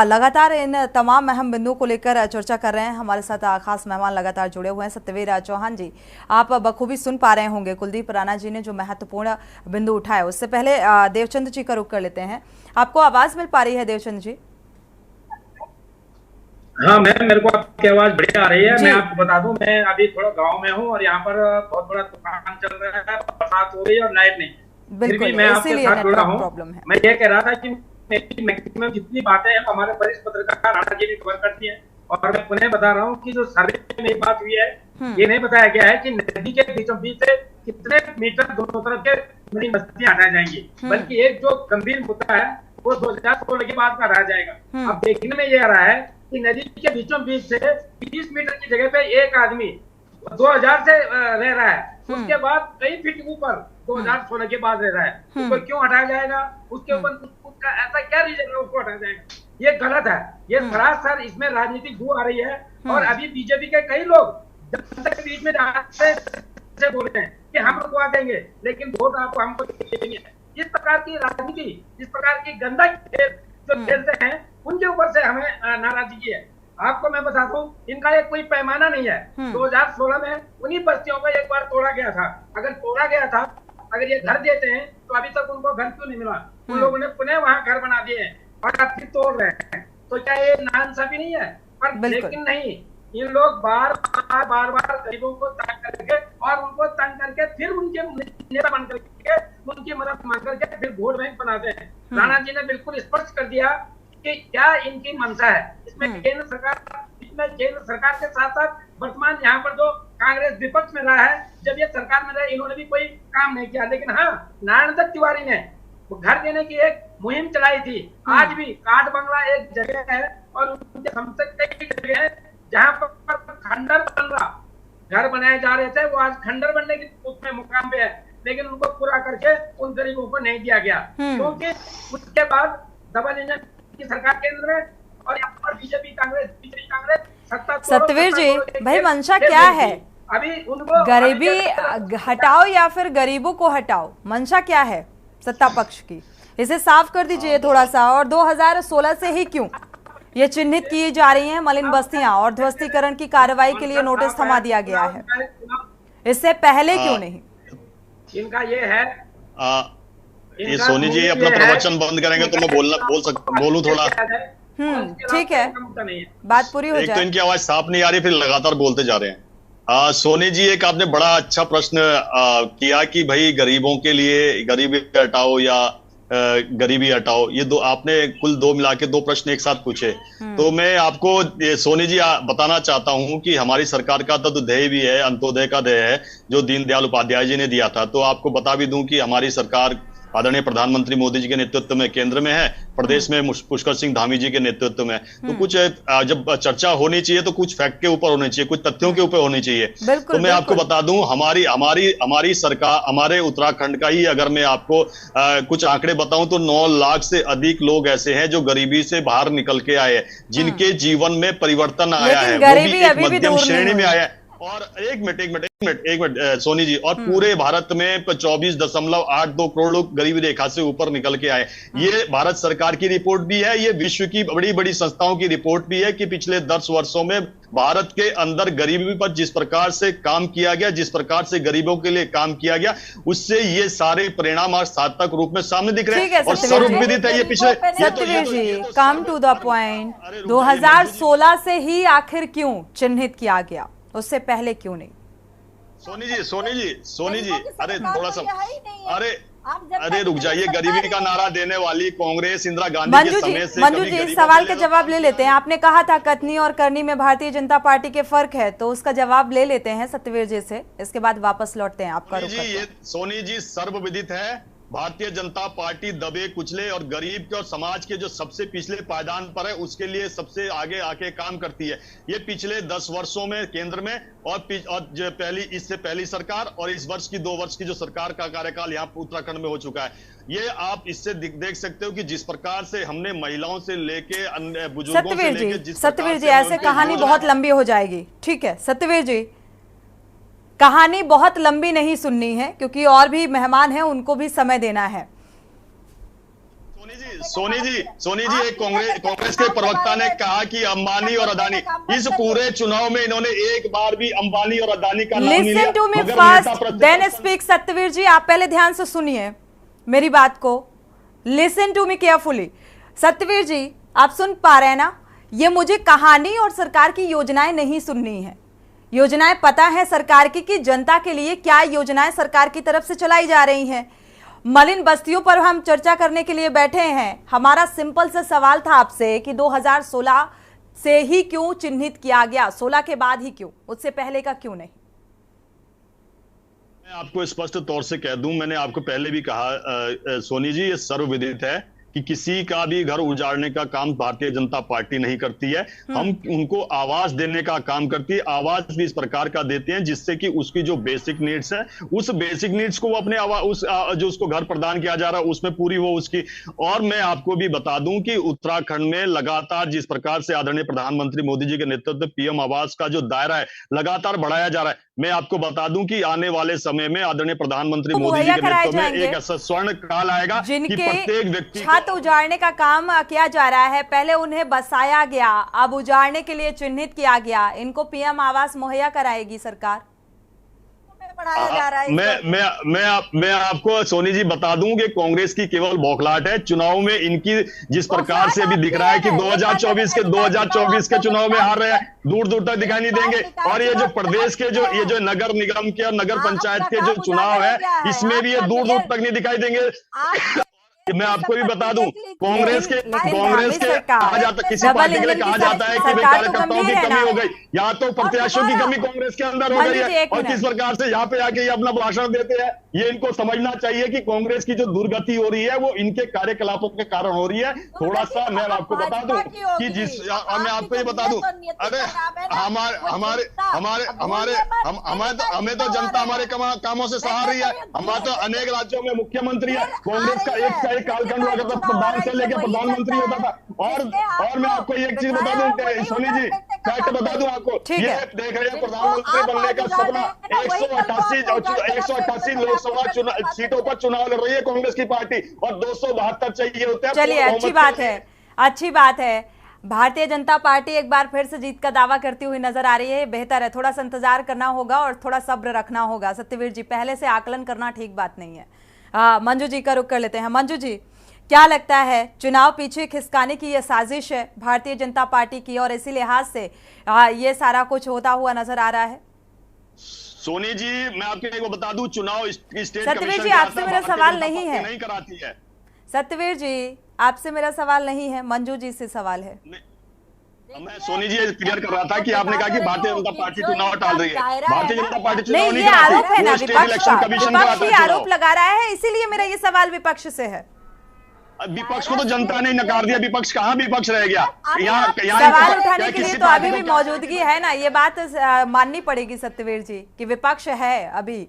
लगातार इन तमाम अहम बिंदुओं को लेकर चर्चा कर रहे हैं। हमारे साथ खास मेहमान लगातार जुड़े हुए हैं। सत्यवीर चौहान जी, आप बखूबी सुन पा रहे होंगे कुलदीप राणा जी ने जो महत्वपूर्ण बिंदु उठाए। उससे पहले देवचंद जी का रुख कर लेते हैं। आपको आवाज मिल पा रही है देवचंद जी? हाँ मैम, मेरे को आपकी आवाज बढ़िया आ रही है। मैं आपको बता दूं, मैं अभी थोड़ा गांव में हूँ और यहाँ पर बहुत बड़ा तूफान चल रहा है, बरसात हो रही है और लाइट नहीं, फिर भी मैं आपके साथ जुड़ा हूँ। मैं ये कह रहा था कि मैक्सिमम जितनी बातें हैं हमारे वरिष्ठ पत्रकार राणा जी ने कवर करती है, और मैं पुनः बता रहा हूँ कि जो सर्वे में बात हुई है, ये नहीं बताया गया है कि नदी के बीचों बीच से कितने मीटर दोनों तरफ के बड़ी बस्तियां हटाई जाएंगी, बल्कि एक जो गंभीर मुद्दा है वो 2016 के बाद का रह जाएगा। अब देखने में ये आ रहा है कि नदी के बीचों बीच से 20 मीटर की जगह पे एक आदमी 2000 से रह रहा है, उसके बाद कई फीट ऊपर 2016 के बाद रह रहा है, उसको क्यों हटाया जाएगा? उसके ऊपर ऐसा क्या रीजन है उसको हटाया जाएगा? ये गलत है। ये सरासर इसमें राजनीतिक बू आ रही है। और अभी बीजेपी के कई लोग जनता के बीच में से बोल रहे हैं कि हम रुकवा देंगे, लेकिन वोट आपको हमको देंगे। इस प्रकार की राजनीति, इस प्रकार की गंदा खेल जो खेलते हैं, उनके ऊपर से हमें नाराजगी है। आपको मैं बता दूं, इनका एक कोई पैमाना नहीं है। 2016 में उन्हीं बस्तियों को एक बार तोड़ा गया था। अगर तोड़ा गया था, अगर ये घर देते हैं तो अभी तक उनको घर क्यों नहीं मिला? उन लोगों ने पुनः वहां घर बना दिए हैं और अब फिर तोड़ रहे हैं। तो क्या ये नाइंसाफी नहीं है? पर लेकिन नहीं, इन लोग बार बार गरीबों को तंग करके और उनको तंग करके फिर उनके नेता बन करके उनकी मदद मांग करके फिर वोट बैंक बनाते हैं। राणा जी ने बिल्कुल स्पष्ट कर दिया कि क्या इनकी मंशा है। इसमें केंद्र सरकार के साथ साथ वर्तमान यहाँ पर जो कांग्रेस विपक्ष में रहा है, जब ये सरकार में रहे इन्होंने भी कोई काम नहीं किया। लेकिन हाँ, नारायण दत्त तिवारी ने घर देने की एक मुहिम चलाई थी। आज भी काठ बंगला एक जगह है और उनके हमसे कई जगह है जहाँ पर खंडर बन रहा, घर बनाए जा रहे थे, वो आज खंडर बनने की उसमें मुकाम पे है, लेकिन उनको पूरा करके उन गरीबों को नहीं दिया गया। क्योंकि उसके बाद डबल इंजन की सरकार केंद्र में और यहाँ पर बीजेपी कांग्रेस सत्ता। सतवीर जी, भाई मंशा क्या है? अभी उनको गरीबी हटाओ या फिर गरीबों को हटाओ, मंशा क्या है सत्ता पक्ष की? इसे साफ कर दीजिए थोड़ा सा। और 2016 से ही क्यों ये चिन्हित की जा रही हैं मलिन बस्तियां और ध्वस्तीकरण की कार्रवाई के लिए नोटिस थमा दिया गया है, इससे पहले क्यों नहीं? इनका ये है, ये सोनी जी अपना प्रवचन बंद करेंगे तो मैं बोलूं थोड़ा? ठीक है, बात पूरी हो जाए। एक तो इनकी आवाज साफ नहीं आ रही, फिर लगातार बोलते जा रहे हैं। सोनी जी, एक आपने बड़ा अच्छा प्रश्न किया कि भाई गरीबों के लिए गरीबी हटाओ या गरीबी हटाओ, ये दो आपने कुल दो मिला के दो प्रश्न एक साथ पूछे। तो मैं आपको सोनी जी बताना चाहता हूं कि हमारी सरकार का तो ध्येय भी है, अंत्योदय का ध्येय है जो दीनदयाल उपाध्याय जी ने दिया था। तो आपको बता भी दूं कि हमारी सरकार आदरणीय प्रधानमंत्री मोदी जी के नेतृत्व में केंद्र में है, प्रदेश में पुष्कर सिंह धामी जी के नेतृत्व में। तो कुछ जब चर्चा होनी चाहिए तो कुछ फैक्ट के ऊपर होनी चाहिए, कुछ तथ्यों के ऊपर होनी चाहिए। तो मैं आपको बता दूं, हमारी सरकार, हमारे उत्तराखंड का ही अगर मैं आपको कुछ आंकड़े बताऊं तो 9 लाख से अधिक लोग ऐसे हैं जो गरीबी से बाहर निकल के आए, जिनके जीवन में परिवर्तन आया है, वो भी एक मध्यम श्रेणी में आया है। और एक मिनट सोनी जी, और पूरे भारत में 24.82 करोड़ लोग गरीबी रेखा से ऊपर निकल के आए। ये भारत सरकार की रिपोर्ट भी है, ये विश्व की बड़ी बड़ी संस्थाओं की रिपोर्ट भी है कि पिछले 10 वर्षों में भारत के अंदर गरीबी पर जिस प्रकार से काम किया गया, जिस प्रकार से गरीबों के लिए काम किया गया, उससे ये सारे परिणाम आज सार्थक रूप में सामने दिख रहे हैं और सर्वविदित है। ये पिछले सतवीर जी, कम टू द पॉइंट, 2016 से ही आखिर क्यों चिन्हित किया गया, उससे पहले क्यों नहीं? सोनी जी, अरे थोड़ा सा, अरे रुक जाइए। गरीबी का नारा देने वाली कांग्रेस इंदिरा गांधी के समय से। मंजू जी, सवाल का जवाब ले लेते हैं। आपने कहा था कथनी और करनी में भारतीय जनता पार्टी के फर्क है, तो उसका जवाब ले लेते हैं सतवीर जी से, इसके बाद वापस लौटते हैं आपका रुख। ये सोनी जी सर्वविदित है, भारतीय जनता पार्टी दबे कुचले और गरीब के और समाज के जो सबसे पिछले पायदान पर है उसके लिए सबसे आगे आके काम करती है। ये पिछले 10 वर्षों में केंद्र में और जो इससे पहली सरकार और इस वर्ष की 2 वर्ष की जो सरकार का कार्यकाल यहाँ उत्तराखंड में हो चुका है, ये आप इससे देख सकते हो कि जिस प्रकार से हमने महिलाओं से लेके अन्य बुजुर्गों से लेके सतवीर जी, ऐसे कहानी बहुत लंबी हो जाएगी। ठीक है सतवीर जी, कहानी बहुत लंबी नहीं सुननी है क्योंकि और भी मेहमान हैं, उनको भी समय देना है। सोनी जी, एक कांग्रेस के प्रवक्ता ने कहा कि अंबानी और अदानी, इस पूरे चुनाव में इन्होंने एक बार भी अंबानी और अदानी का नाम नहीं लिया। Listen to me first then speak. Satveer ji, आप पहले ध्यान से सुनिए मेरी बात को, listen to me carefully. Satveer ji, आप सुन पा रहे हैं ना? ये मुझे कहानी और सरकार की योजनाएं नहीं सुननी है। योजनाएं पता है सरकार की कि जनता के लिए क्या योजनाएं सरकार की तरफ से चलाई जा रही हैं। मलिन बस्तियों पर हम चर्चा करने के लिए बैठे हैं। हमारा सिंपल सा सवाल था आपसे कि 2016 से ही क्यों चिन्हित किया गया, 16 के बाद ही क्यों, उससे पहले का क्यों नहीं? मैं आपको स्पष्ट तौर से कह दूं, मैंने आपको पहले भी कहा सोनी जी, ये सर्वविदित है कि किसी का भी घर उजाड़ने का काम भारतीय जनता पार्टी नहीं करती है। हम उनको आवाज देने का काम करती है। आवाज भी इस प्रकार का देते हैं जिससे कि उसकी जो बेसिक नीड्स है, उस बेसिक नीड्स को वो अपने जो उसको घर प्रदान किया जा रहा है उसमें पूरी हो उसकी। और मैं आपको भी बता दूं कि उत्तराखंड में लगातार जिस प्रकार से आदरणीय प्रधानमंत्री मोदी जी के नेतृत्व में पीएम आवास का जो दायरा है लगातार बढ़ाया जा रहा है। मैं आपको बता दूं कि आने वाले समय में आदरणीय प्रधानमंत्री मोदी जी के नेतृत्व में एक ऐसा स्वर्ण काल आएगा कि प्रत्येक व्यक्ति छत उजाड़ने का काम किया जा रहा है। पहले उन्हें बसाया गया, अब उजाड़ने के लिए चिन्हित किया गया। इनको पीएम आवास मुहैया कराएगी सरकार। जा रहा है। मैं आपको सोनी जी बता दूं कि कांग्रेस की केवल बौखलाहट है। चुनाव में इनकी जिस प्रकार से अभी दिख रहा है कि 2024 के चुनाव में हार रहे हैं, दूर दूर तक दिखाई नहीं देंगे। और ये जो प्रदेश के जो नगर निगम के और नगर पंचायत के जो चुनाव है इसमें भी ये दूर दूर तक नहीं दिखाई देंगे। मैं आपको भी बता दूं, कांग्रेस के कहा जाता, किसी पार्टी के लिए कहा जाता है कि भाई कार्यकर्ताओं की कमी हो गई, या तो प्रत्याशियों की कमी कांग्रेस के अंदर हो गई है। और किस प्रकार से यहाँ पे आके ये अपना भाषण देते हैं, ये इनको समझना चाहिए कि कांग्रेस की जो दुर्गति हो रही है वो इनके कार्यकलापों के कारण हो रही है। थोड़ा सा मैं आपको बता दूं कि मैं आपको ये बता दूं, अरे हमें तो जनता हमारे कामों से सहार रही है। हमारे तो अनेक राज्यों में मुख्यमंत्री है, कांग्रेस का एक कालखंड हुआ करता, प्रधान से लेकर प्रधानमंत्री होता था। और मैं आपको एक चीज बता दूं सोनी जी, फैक्ट बता दूं आपको, ये देख रहे हैं प्रधानमंत्री बनने का सपना 188 लोकसभा सीटों पर चुनाव लड़ रही है कांग्रेस की पार्टी, और 272 चाहिए होते हैं। चलिए अच्छी बात है। भारतीय जनता पार्टी एक बार फिर से जीत का दावा करती हुई नजर आ रही है। बेहतर है, थोड़ा सा इंतजार करना होगा और थोड़ा सब्र रखना होगा। सत्यवीर जी, पहले से आकलन करना ठीक बात नहीं है। मंजू जी का रुख कर लेते हैं। मंजू जी, क्या लगता है चुनाव पीछे खिसकाने की यह साजिश है भारतीय जनता पार्टी की, और इसी लिहाज से ये सारा कुछ होता हुआ नजर आ रहा है? सोनी जी, मैं आपको बता दूं, चुनाव स्टेट सत्यवीर जी आपसे मेरा सवाल नहीं है। नहीं कराती है। सत्यवीर जी आपसे मेरा सवाल नहीं है, मंजू जी से सवाल है। मैं सोनी जी क्लियर कर रहा था कि आपने कहा कि भारतीय जनता पार्टी चुनाव टाल रही है। भारतीय जनता पार्टी चुनाव नहीं, ये आरोप है ना विपक्ष ही आरोप लगा रहा है, इसीलिए मेरा ये सवाल विपक्ष से है। विपक्ष को तो जनता ने नकार दिया, विपक्ष कहाँ विपक्ष रह गया? यहाँ सवाल उठाने के लिए तो अभी भी मौजूदगी है ना, ये बात माननी पड़ेगी सत्यवीर जी कि विपक्ष है अभी।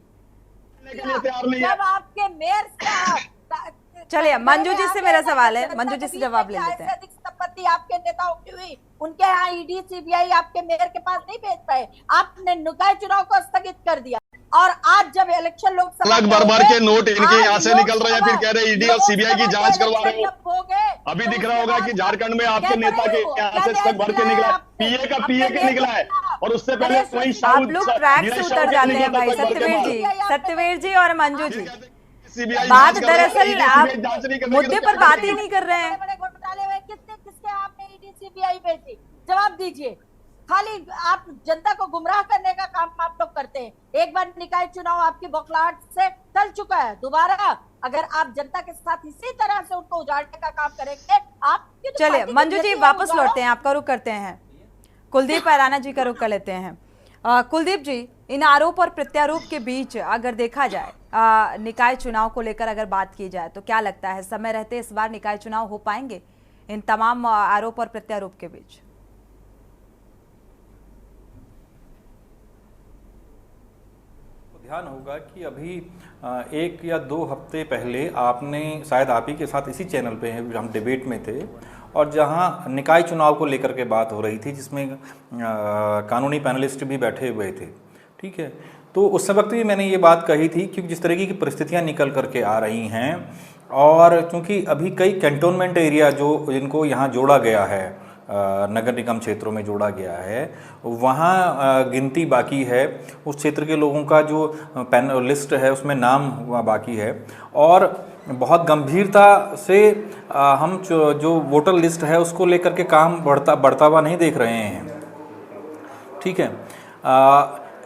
जब आपके मेयर चलिए मंजू जी से मेरा सवाल है, मंजू जी से जवाब ले लेते हैं। संपत्ति आपके नेताओं की हुई, उनके यहाँ ईडी सीबीआई आपके मेयर के पास नहीं भेज पाए, आपने निकाय चुनाव को स्थगित कर दिया। और आज जब इलेक्शन लोकसभा भर के नोट इनके यहाँ से निकल रहे हैं, फिर कह रहे ईडी और सीबीआई की जांच करवा रहे हो। अभी दिख रहा होगा कि झारखंड में आपके नेता के यहाँ से तक भर के निकला, पीए के निकला है, और उससे पहले आप लोग ट्रैक से उतर जाते हैं भाई। सत्यवीर जी और मंजू जी, बात दरअसल आप मुद्दे पर बात ही नहीं कर रहे हैं। घोटाले हुए किसके आपने ईडी सीबीआई भेजी? जवाब दीजिए। खाली आप जनता को गुमराह करने का काम आप लोग करते हैं। एक बार निकाय चुनाव आपकी बौखलाहट से टल चुका है, दोबारा अगर आप जनता के साथ इसी तरह से उनको उजाड़ने का काम करेंगे आप। चलिए मंजू जी वापस लौटते हैं, आपका रुख करते हैं। कुलदीप राणा जी का रुख कर लेते हैं। कुलदीप जी, इन आरोप और प्रत्यारोप के बीच अगर देखा जाए, निकाय चुनाव को लेकर अगर बात की जाए, तो क्या लगता है समय रहते इस बार निकाय चुनाव हो पाएंगे इन तमाम आरोप और प्रत्यारोप के बीच? ध्यान होगा कि अभी 1 या 2 हफ्ते पहले आपने, शायद आप ही के साथ इसी चैनल पे हम डिबेट में थे, और जहां निकाय चुनाव को लेकर के बात हो रही थी, जिसमें कानूनी पैनलिस्ट भी बैठे हुए थे, ठीक है। तो उस वक्त भी मैंने ये बात कही थी, क्योंकि जिस तरीके की परिस्थितियां निकल करके आ रही हैं, और क्योंकि अभी कई कैंटोनमेंट एरिया जिनको यहाँ जोड़ा गया है, नगर निगम क्षेत्रों में जोड़ा गया है, वहाँ गिनती बाकी है। उस क्षेत्र के लोगों का जो पैनल लिस्ट है उसमें नाम बाकी है, और बहुत गंभीरता से हम जो वोटर लिस्ट है उसको लेकर के काम बढ़ता हुआ नहीं देख रहे हैं, ठीक है।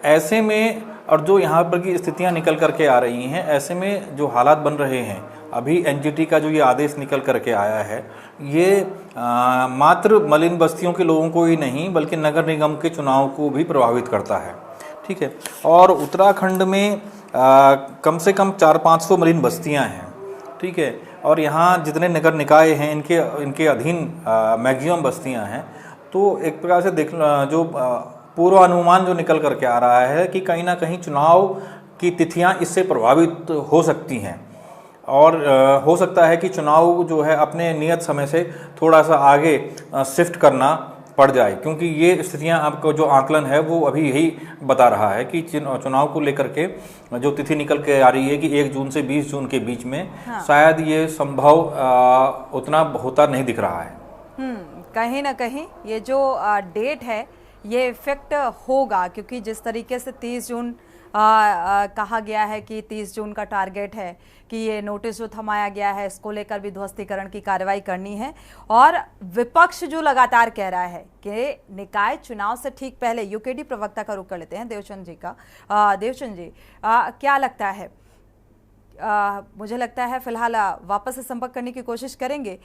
ऐसे में, और जो यहाँ पर की स्थितियाँ निकल करके आ रही हैं, ऐसे में जो हालात बन रहे हैं, अभी एनजीटी का जो ये आदेश निकल करके आया है, ये मात्र मलिन बस्तियों के लोगों को ही नहीं बल्कि नगर निगम के चुनाव को भी प्रभावित करता है, ठीक है। और उत्तराखंड में कम से कम 400-500 मलिन बस्तियां हैं, ठीक है। और यहाँ जितने नगर निकाय हैं इनके अधीन मैक्सिमम बस्तियाँ हैं। तो एक प्रकार से जो पूर्वानुमान जो निकल करके आ रहा है कि कहीं ना कहीं चुनाव की तिथियां इससे प्रभावित हो सकती हैं और हो सकता है कि चुनाव जो है अपने नियत समय से थोड़ा सा आगे शिफ्ट करना पड़ जाए, क्योंकि ये स्थितियां आपको जो आकलन है वो अभी यही बता रहा है कि चुनाव को लेकर के जो तिथि निकल के आ रही है कि 1 जून से 20 जून के बीच में शायद ये संभव उतना होता नहीं दिख रहा है। कहीं ना कहीं ये जो डेट है ये इफेक्ट होगा, क्योंकि जिस तरीके से 30 जून कहा गया है कि 30 जून का टारगेट है कि ये नोटिस जो थमाया गया है इसको लेकर भी ध्वस्तीकरण की कार्रवाई करनी है। और विपक्ष जो लगातार कह रहा है कि निकाय चुनाव से ठीक पहले, यूकेडी प्रवक्ता का रुख कर लेते हैं देवचंद जी का। देवचंद जी, क्या लगता है? मुझे लगता है फिलहाल वापस से संपर्क करने की कोशिश करेंगे।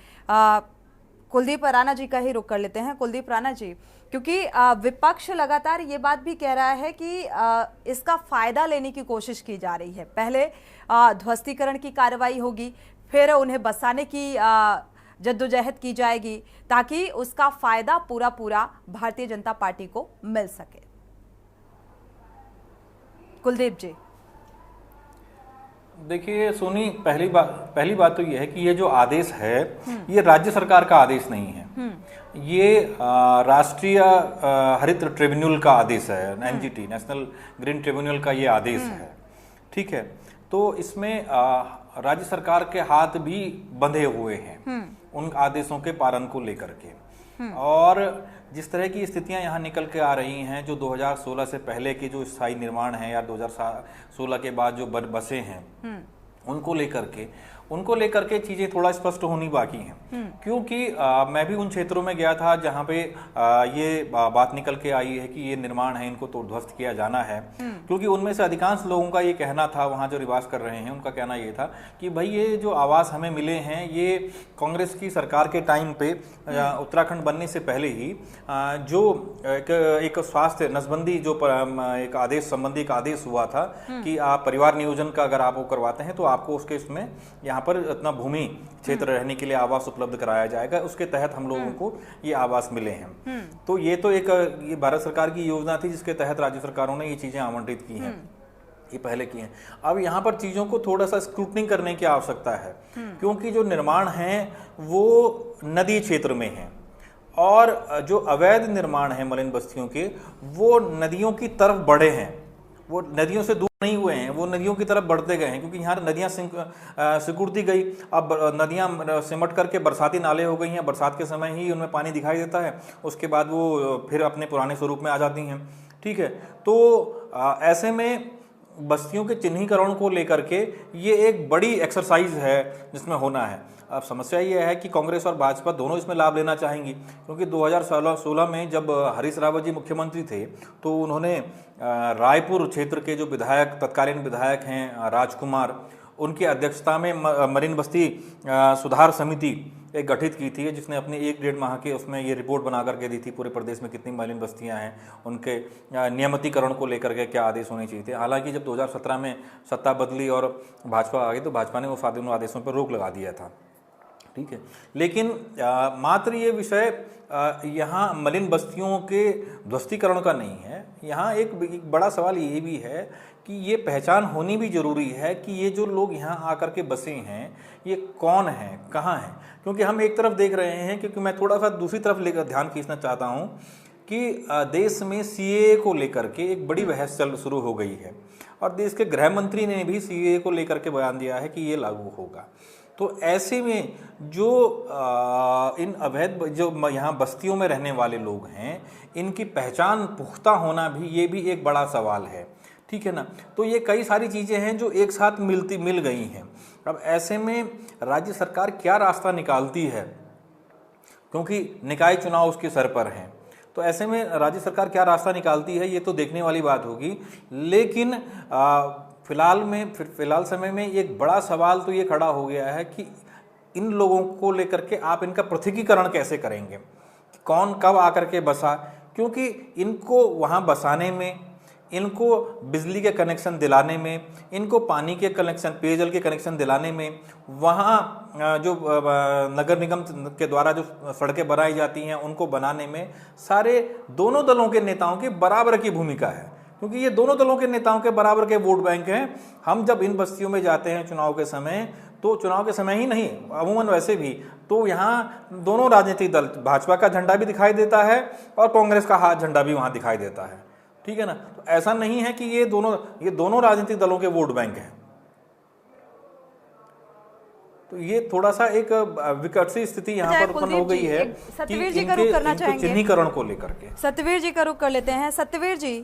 कुलदीप राणा जी का ही रुख कर लेते हैं। कुलदीप राणा जी, क्योंकि विपक्ष लगातार ये बात भी कह रहा है कि इसका फायदा लेने की कोशिश की जा रही है। पहले ध्वस्तीकरण की कार्रवाई होगी, फिर उन्हें बसाने की जद्दोजहद की जाएगी ताकि उसका फायदा पूरा भारतीय जनता पार्टी को मिल सके। कुलदीप जी, देखिए सोनी, पहली बात तो ये है कि ये जो आदेश है ये राज्य सरकार का आदेश नहीं है, ये राष्ट्रीय हरित ट्रिब्यूनल का आदेश है। एनजीटी, नेशनल ग्रीन ट्रिब्यूनल का ये आदेश है। ठीक है, तो इसमें राज्य सरकार के हाथ भी बंधे हुए हैं उन आदेशों के पालन को लेकर के। और जिस तरह की स्थितियां यहाँ निकल के आ रही हैं, जो 2016 से पहले के जो स्थायी निर्माण है या 2016 के बाद जो बसें हैं उनको लेकर के चीजें थोड़ा स्पष्ट होनी बाकी हैं। क्योंकि मैं भी उन क्षेत्रों में गया था जहां पे ये बात निकल के आई है कि ये निर्माण है, इनको तो ध्वस्त किया जाना है। क्योंकि उनमें से अधिकांश लोगों का ये कहना था, वहां जो निवास कर रहे हैं उनका कहना ये था कि भाई ये जो आवास हमें मिले हैं ये कांग्रेस की सरकार के टाइम पे उत्तराखंड बनने से पहले ही जो एक स्वास्थ्य नसबंदी जो एक आदेश संबंधी एक आदेश हुआ था कि आप परिवार नियोजन का अगर आप वो करवाते हैं तो आपको उसके इसमें यहाँ पर इतना भूमि क्षेत्र रहने के लिए आवास उपलब्ध कराया जाएगा। उसके तहत हम लोगों को ये आवास मिले हैं। तो ये तो ये भारत सरकार की योजना थी जिसके तहत राज्य सरकारों ने ये चीजें आवंटित की हैं, ये पहले की हैं। अब यहाँ पर चीजों को थोड़ा सा स्क्रूटनी करने की आवश्यकता है, क्योंकि जो निर्माण है वो नदी क्षेत्र में है और जो अवैध निर्माण है मलिन बस्तियों के वो नदियों की तरफ बढ़े हैं, वो नदियों से दूर नहीं हुए हैं, वो नदियों की तरफ बढ़ते गए हैं। क्योंकि यहाँ नदियाँ सिकुड़ती गई, अब नदियाँ सिमट करके बरसाती नाले हो गई हैं। बरसात के समय ही उनमें पानी दिखाई देता है, उसके बाद वो फिर अपने पुराने स्वरूप में आ जाती हैं। ठीक है, तो ऐसे में बस्तियों के चिन्हीकरण को लेकर के ये एक बड़ी एक्सरसाइज है जिसमें होना है। अब समस्या ये है कि कांग्रेस और भाजपा दोनों इसमें लाभ लेना चाहेंगी, क्योंकि 2016 में जब हरीश रावत जी मुख्यमंत्री थे तो उन्होंने रायपुर क्षेत्र के जो विधायक, तत्कालीन विधायक हैं राजकुमार, उनकी अध्यक्षता में मरीन बस्ती सुधार समिति एक गठित की थी, जिसने अपने 1-1.5 माह के उसमें ये रिपोर्ट बना करके दी थी पूरे प्रदेश में कितनी मलिन बस्तियां हैं, उनके नियमितीकरण को लेकर के क्या आदेश होने चाहिए थे। हालांकि जब 2017 में सत्ता बदली और भाजपा आ गई तो भाजपा ने वो दोनों आदेशों पर रोक लगा दिया था। ठीक है, लेकिन मात्र ये विषय यहाँ मलिन बस्तियों के ध्वस्तीकरण का नहीं है। यहाँ एक बड़ा सवाल ये भी है कि ये पहचान होनी भी जरूरी है कि ये जो लोग यहाँ आकर के बसे हैं ये कौन हैं, कहाँ हैं। क्योंकि हम एक तरफ देख रहे हैं, क्योंकि मैं थोड़ा सा दूसरी तरफ लेकर ध्यान खींचना चाहता हूँ कि देश में सीएए को लेकर के एक बड़ी बहस शुरू हो गई है और देश के गृह मंत्री ने भी सीएए को लेकर के बयान दिया है कि ये लागू होगा। तो ऐसे में जो इन अवैध जो यहाँ बस्तियों में रहने वाले लोग हैं इनकी पहचान पुख्ता होना भी ये भी एक बड़ा सवाल है। ठीक है ना, तो ये कई सारी चीज़ें हैं जो एक साथ मिल गई हैं। अब ऐसे में राज्य सरकार क्या रास्ता निकालती है, क्योंकि निकाय चुनाव उसके सर पर हैं, तो ऐसे में राज्य सरकार क्या रास्ता निकालती है ये तो देखने वाली बात होगी। लेकिन फिलहाल समय में एक बड़ा सवाल तो ये खड़ा हो गया है कि इन लोगों को लेकर के आप इनका पृथकीकरण कैसे करेंगे, कौन कब आकर के बसा, क्योंकि इनको वहाँ बसाने में इनको बिजली के कनेक्शन दिलाने में, इनको पानी के कनेक्शन, पेयजल के कनेक्शन दिलाने में, वहाँ जो नगर निगम के द्वारा जो सड़कें बनाई जाती हैं उनको बनाने में सारे दोनों दलों के नेताओं की बराबर की भूमिका है, क्योंकि ये दोनों दलों के नेताओं के बराबर के वोट बैंक हैं। हम जब इन बस्तियों में जाते हैं चुनाव के समय, तो चुनाव के समय ही नहीं, अमूमन वैसे भी, तो यहाँ दोनों राजनीतिक दल, भाजपा का झंडा भी दिखाई देता है और कांग्रेस का हाथ झंडा भी वहाँ दिखाई देता है, ठीक है ना। तो ऐसा नहीं है कि ये दोनों राजनीतिक दलों के वोट बैंक हैं। तो ये थोड़ा सा एक विकट सी स्थिति यहाँ पर उत्पन्न हो गई है कि इनके चिन्हीकरण को लेकर के। सत्यवीर जी का रुख कर लेते हैं। सत्यवीर जी,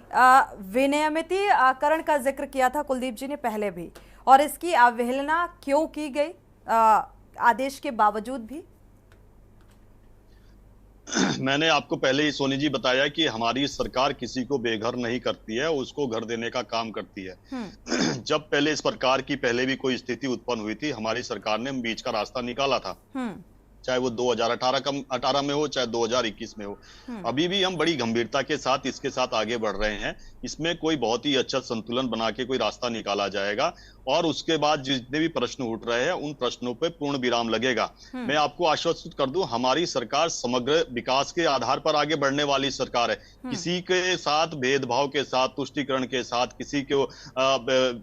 विनियमितीकरण का जिक्र किया था कुलदीप जी ने पहले भी, और इसकी अवहेलना क्यों की गई आदेश के बावजूद भी? मैंने आपको पहले ही सोनी जी बताया कि हमारी सरकार किसी को बेघर नहीं करती है, उसको घर देने का काम करती है। जब पहले इस प्रकार की पहले भी कोई स्थिति उत्पन्न हुई थी, हमारी सरकार ने बीच का रास्ता निकाला था, चाहे वो 2018 में हो, चाहे 2021 में हो। अभी भी हम बड़ी गंभीरता के साथ इसके साथ आगे बढ़ रहे हैं। इसमें कोई बहुत ही अच्छा संतुलन बना के कोई रास्ता निकाला जाएगा, और उसके बाद जितने भी प्रश्न उठ रहे हैं उन प्रश्नों पे पूर्ण विराम लगेगा। मैं आपको आश्वस्त कर दूं, हमारी सरकार समग्र विकास के आधार पर आगे बढ़ने वाली सरकार है। किसी के साथ भेदभाव के साथ, तुष्टीकरण के साथ, किसी को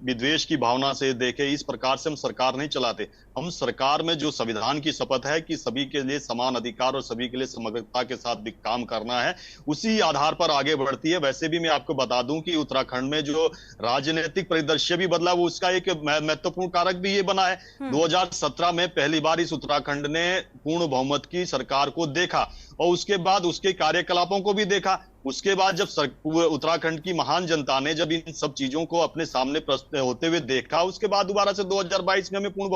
विद्वेष की भावना से देखे, इस प्रकार से हम सरकार नहीं चलाते। हम सरकार में जो संविधान की शपथ है कि सभी के लिए समान अधिकार और सभी के लिए समग्रता के साथ काम करना है, उसी आधार पर आगे बढ़ती है। वैसे भी मैं आपको बता दूं कि उत्तराखंड में जो राजनीतिक परिदृश्य भी बदला, वो उसका एक महत्वपूर्ण कारक भी ये बना है। 2017 में पहली बार इस उत्तराखंड ने पूर्ण बहुमत की सरकार को देखा, और उसके बाद उसके कार्यकलापों को भी देखा। उसके बाद जब उत्तराखंड की महान जनता ने जब इन सब चीजों को अपने सामने होते हुए देखा, उसके बाद दोबारा से 2022 में हमें पूर्ण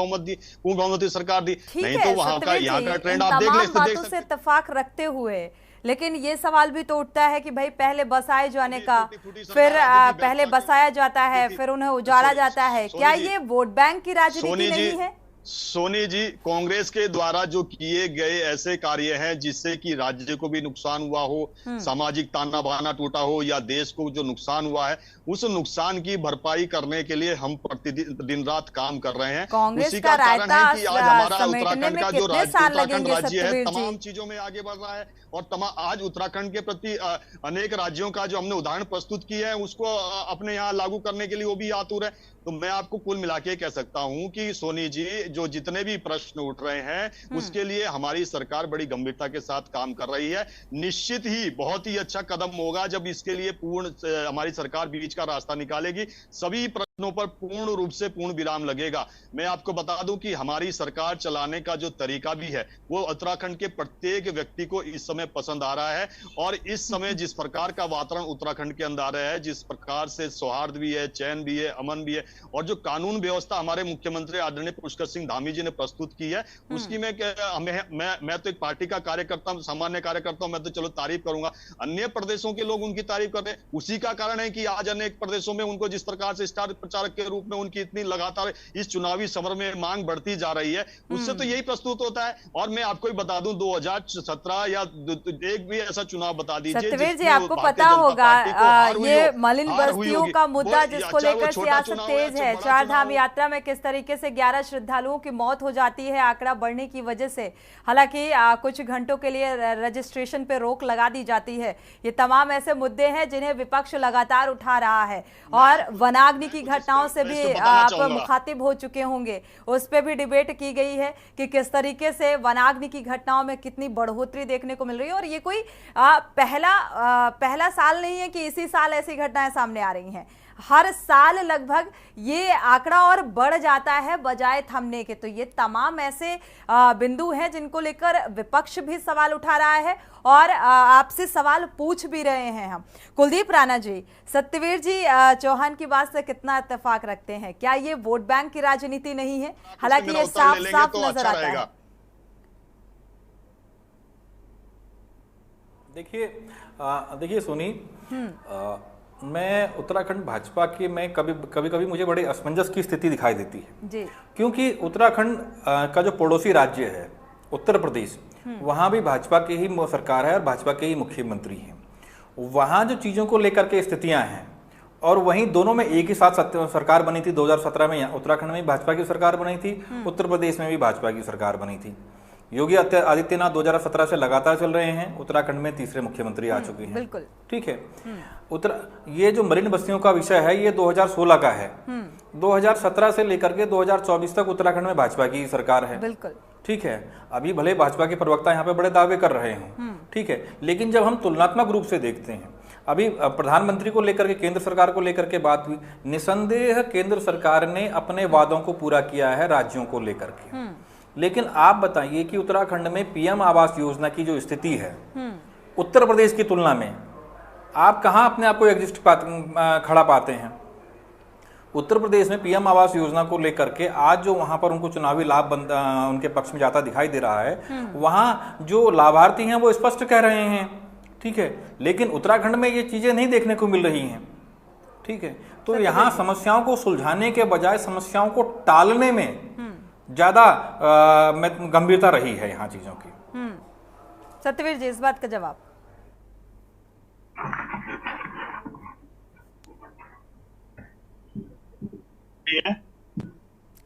बहुमत सरकार दी। नहीं तो वहां का यहाँ का ट्रेंड आप देख सकते हैं। इत्तेफाक रखते हुए, लेकिन ये सवाल भी तो उठता है कि भाई पहले बसाए जाने का, फिर पहले बसाया जाता है, फिर उन्हें उजाड़ा जाता है। क्या ये वोट बैंक की राजनीति नहीं है? सोनी जी, कांग्रेस के द्वारा जो किए गए ऐसे कार्य हैं जिससे कि राज्य को भी नुकसान हुआ हो, सामाजिक ताना बाना टूटा हो, या देश को जो नुकसान हुआ है उस नुकसान की भरपाई करने के लिए हम प्रतिदिन दिन रात काम कर रहे हैं। उसी का कारण है कि आज हमारा उत्तराखंड का जो उत्तराखंड राज्य है तमाम चीजों में आगे बढ़ रहा है, और आज उत्तराखंड के प्रति अनेक राज्यों का जो हमने उदाहरण प्रस्तुत किया है उसको अपने यहाँ लागू करने के लिए वो भी आतुर है। तो मैं आपको कुल मिला के कह सकता हूं कि सोनी जी, जो जितने भी प्रश्न उठ रहे हैं उसके लिए हमारी सरकार बड़ी गंभीरता के साथ काम कर रही है। निश्चित ही बहुत ही अच्छा कदम होगा जब इसके लिए हमारी सरकार बीच का रास्ता निकालेगी, सभी प्रश्नों पर पूर्ण रूप से पूर्ण विराम लगेगा। मैं आपको बता दूं कि हमारी सरकार चलाने का जो तरीका भी है वो उत्तराखंड के प्रत्येक व्यक्ति को इस समय पसंद आ रहा है, और इस समय जिस प्रकार का वातावरण उत्तराखंड के अंदर आ रहा है, जिस प्रकार से सौहार्द भी है, चैन भी है, अमन भी है, और जो कानून व्यवस्था हमारे मुख्यमंत्री आदरणीय पुष्कर सिंह धामी जी ने प्रस्तुत की है, उसकी मैं तो एक पार्टी का कार्यकर्ता, सामान्य कार्यकर्ता हूं, मैं तो चलो तारीफ करूंगा। अन्य प्रदेशों के लोग उनकी तारीफ कर रहे हैं, उसी का कारण है कि आज अनेक प्रदेशों में उनको जिस प्रकार से स्टार प्रचारक के रूप में उनकी इतनी लगातार इस चुनावी समर में मांग बढ़ती जा रही है, उससे तो यही प्रस्तुत होता है। और मैं आपको बता दूं, 2017 या एक भी ऐसा चुनाव बता दीजिए। सत्यवीर जी, आपको पता होगा ये मलिन बस्तियों का मुद्दा जिसको लेकर सियासत तेज है। चार धाम यात्रा में किस तरीके से 11 श्रद्धालुओं की मौत हो जाती है आंकड़ा बढ़ने की वजह से, हालांकि कुछ घंटों के लिए रजिस्ट्रेशन पे रोक लगा दी जाती है। ये तमाम ऐसे मुद्दे हैं जिन्हें विपक्ष लगातार उठा रहा है, और वनाग्नि की घटनाओं से भी आप मुखातिब हो चुके होंगे, उस पर भी डिबेट की गई है कि किस तरीके से वनाग्नि की घटनाओं में कितनी बढ़ोतरी देखने को मिल रही है। और ये कोई पहला साल नहीं है कि इसी साल ऐसी घटनाएं सामने आ रही हैं, हर साल लगभग ये आंकड़ा और बढ़ जाता है बजाय थमने के। तो ये तमाम ऐसे बिंदु हैं जिनको लेकर विपक्ष भी सवाल उठा रहा है, और आपसे सवाल पूछ भी रहे हैं हम। कुलदीप राणा जी, सत्यवीर जी चौहान की बात से कितना इत्तेफाक रखते हैं? क्या ये वोट बैंक की राजनीति नहीं है? हालांकि ये साफ साफ नजर आता है। देखिए सोनी, मैं उत्तराखंड भाजपा के में कभी मुझे बड़े असमंजस की स्थिति दिखाई देती है जी। क्योंकि उत्तराखंड का जो पड़ोसी राज्य है उत्तर प्रदेश, वहां भी भाजपा की ही सरकार है और भाजपा के ही मुख्यमंत्री हैं। वहां जो चीज़ों को लेकर के स्थितियां हैं और वहीं दोनों में एक ही साथ सरकार बनी थी। 2017 में उत्तराखंड में भाजपा की सरकार बनी थी, उत्तर प्रदेश में भी भाजपा की सरकार बनी थी। योगी आदित्यनाथ 2017 से लगातार चल रहे हैं, उत्तराखंड में तीसरे मुख्यमंत्री आ चुके हैं। बिल्कुल ठीक है। ये जो मरीन बस्तियों का विषय है ये 2016 का है। 2017 से लेकर के 2024 तक उत्तराखंड में भाजपा की सरकार है। बिल्कुल ठीक है। अभी भले भाजपा के प्रवक्ता यहाँ पे बड़े दावे कर रहे हों, ठीक है, लेकिन जब हम तुलनात्मक रूप से देखते हैं, अभी प्रधानमंत्री को लेकर के, केंद्र सरकार को लेकर के बात हुई, निसंदेह केंद्र सरकार ने अपने वादों को पूरा किया है राज्यों को लेकर के। लेकिन आप बताइए कि उत्तराखंड में पीएम आवास योजना की जो स्थिति है उत्तर प्रदेश की तुलना में, आप कहां अपने आप को एग्जिस्ट खड़ा पाते हैं? उत्तर प्रदेश में पीएम आवास योजना को लेकर के आज जो वहां पर उनको चुनावी लाभ उनके पक्ष में जाता दिखाई दे रहा है, वहां जो लाभार्थी हैं वो स्पष्ट कह रहे हैं, ठीक है, लेकिन उत्तराखंड में ये चीजें नहीं देखने को मिल रही हैं। ठीक है। तो यहाँ समस्याओं को सुलझाने के बजाय समस्याओं को टालने में ज्यादा गंभीरता रही है यहाँ चीजों की। सत्यवीर जी, इस बात का जवाब।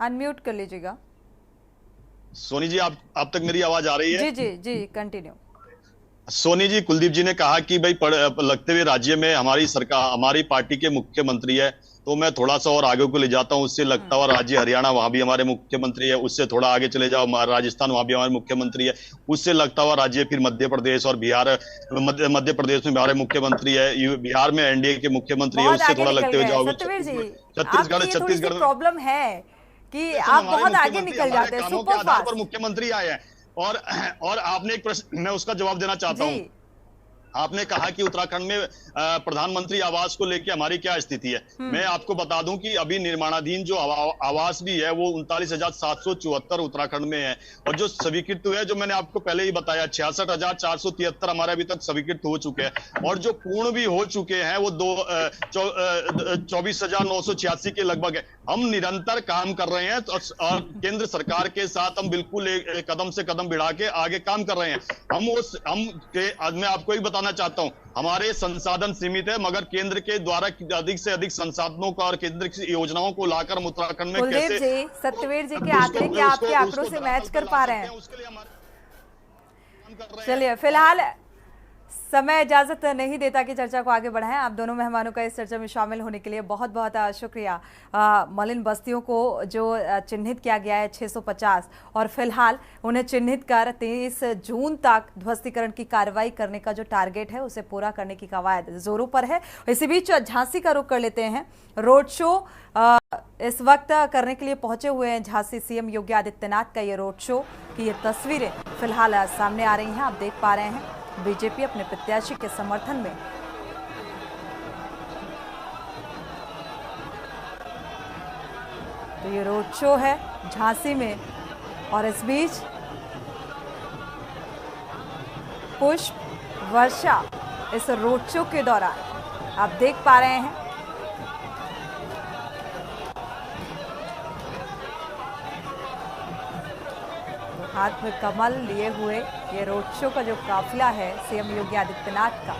अनम्यूट कर लीजिएगा। सोनी जी, आप तक मेरी आवाज आ रही है? जी जी जी, कंटिन्यू। सोनी जी, कुलदीप जी ने कहा कि भाई लगते हुए राज्य में हमारी सरकार, हमारी पार्टी के मुख्यमंत्री है, तो मैं थोड़ा सा और आगे को ले जाता हूं। उससे लगता हुआ राज्य हरियाणा, वहां भी हमारे मुख्यमंत्री है। उससे थोड़ा आगे चले जाओ राजस्थान, वहां भी हमारे मुख्यमंत्री है। उससे लगता हुआ राज्य फिर मध्य प्रदेश और बिहार, मध्य प्रदेश में हमारे मुख्यमंत्री है, बिहार में एनडीए के मुख्यमंत्री है। उससे थोड़ा लगते हुए जाओगे छत्तीसगढ़ प्रॉब्लम है कि आप बहुत आगे निकल जाते हैं, सुपर आधार पर मुख्यमंत्री आए हैं। और आपने एक प्रश्न, मैं उसका जवाब देना चाहता हूं। आपने कहा कि उत्तराखंड में प्रधानमंत्री आवास को लेकर हमारी क्या स्थिति है। मैं आपको बता दूं कि अभी निर्माणाधीन जो आवास भी है वो 39,774 उत्तराखंड में है, और जो स्वीकृत हुए, जो मैंने आपको पहले ही बताया, 66,473 हमारे अभी तक स्वीकृत हो चुके हैं, और जो पूर्ण भी हो चुके हैं वो 24,986 के लगभग है। हम निरंतर काम कर रहे हैं, और केंद्र सरकार के साथ हम बिल्कुल कदम से कदम बढ़ा के आगे काम कर रहे हैं। मैं आपको एक बताना चाहता हूं, हमारे संसाधन सीमित है, मगर केंद्र के द्वारा अधिक से अधिक संसाधनों का और केंद्र की योजनाओं को लाकर हम उत्तराखंड में कैसे, सत्यवीर जी के आंकड़े क्या आपके आंकड़ों से मैच कर पा रहे हैं? चलिए, फिलहाल समय इजाजत नहीं देता कि चर्चा को आगे बढ़ाएं। आप दोनों मेहमानों का इस चर्चा में शामिल होने के लिए बहुत बहुत शुक्रिया। मलिन बस्तियों को जो चिन्हित किया गया है 650, और फिलहाल उन्हें चिन्हित कर 23 जून तक ध्वस्तीकरण की कार्रवाई करने का जो टारगेट है उसे पूरा करने की कवायद जोरों पर है। इसी बीच झांसी का रुख कर लेते हैं। रोड शो इस वक्त करने के लिए पहुंचे हुए हैं झांसी। सीएम योगी आदित्यनाथ का ये रोड शो की ये तस्वीरें फिलहाल सामने आ रही हैं। आप देख पा रहे हैं बीजेपी अपने प्रत्याशी के समर्थन में तो ये रोड शो है झांसी में, और इस बीच पुष्प वर्षा इस रोड शो के दौरान आप देख पा रहे हैं। हाथ में कमल लिए हुए ये रोड शो का जो काफिला है सीएम योगी आदित्यनाथ का,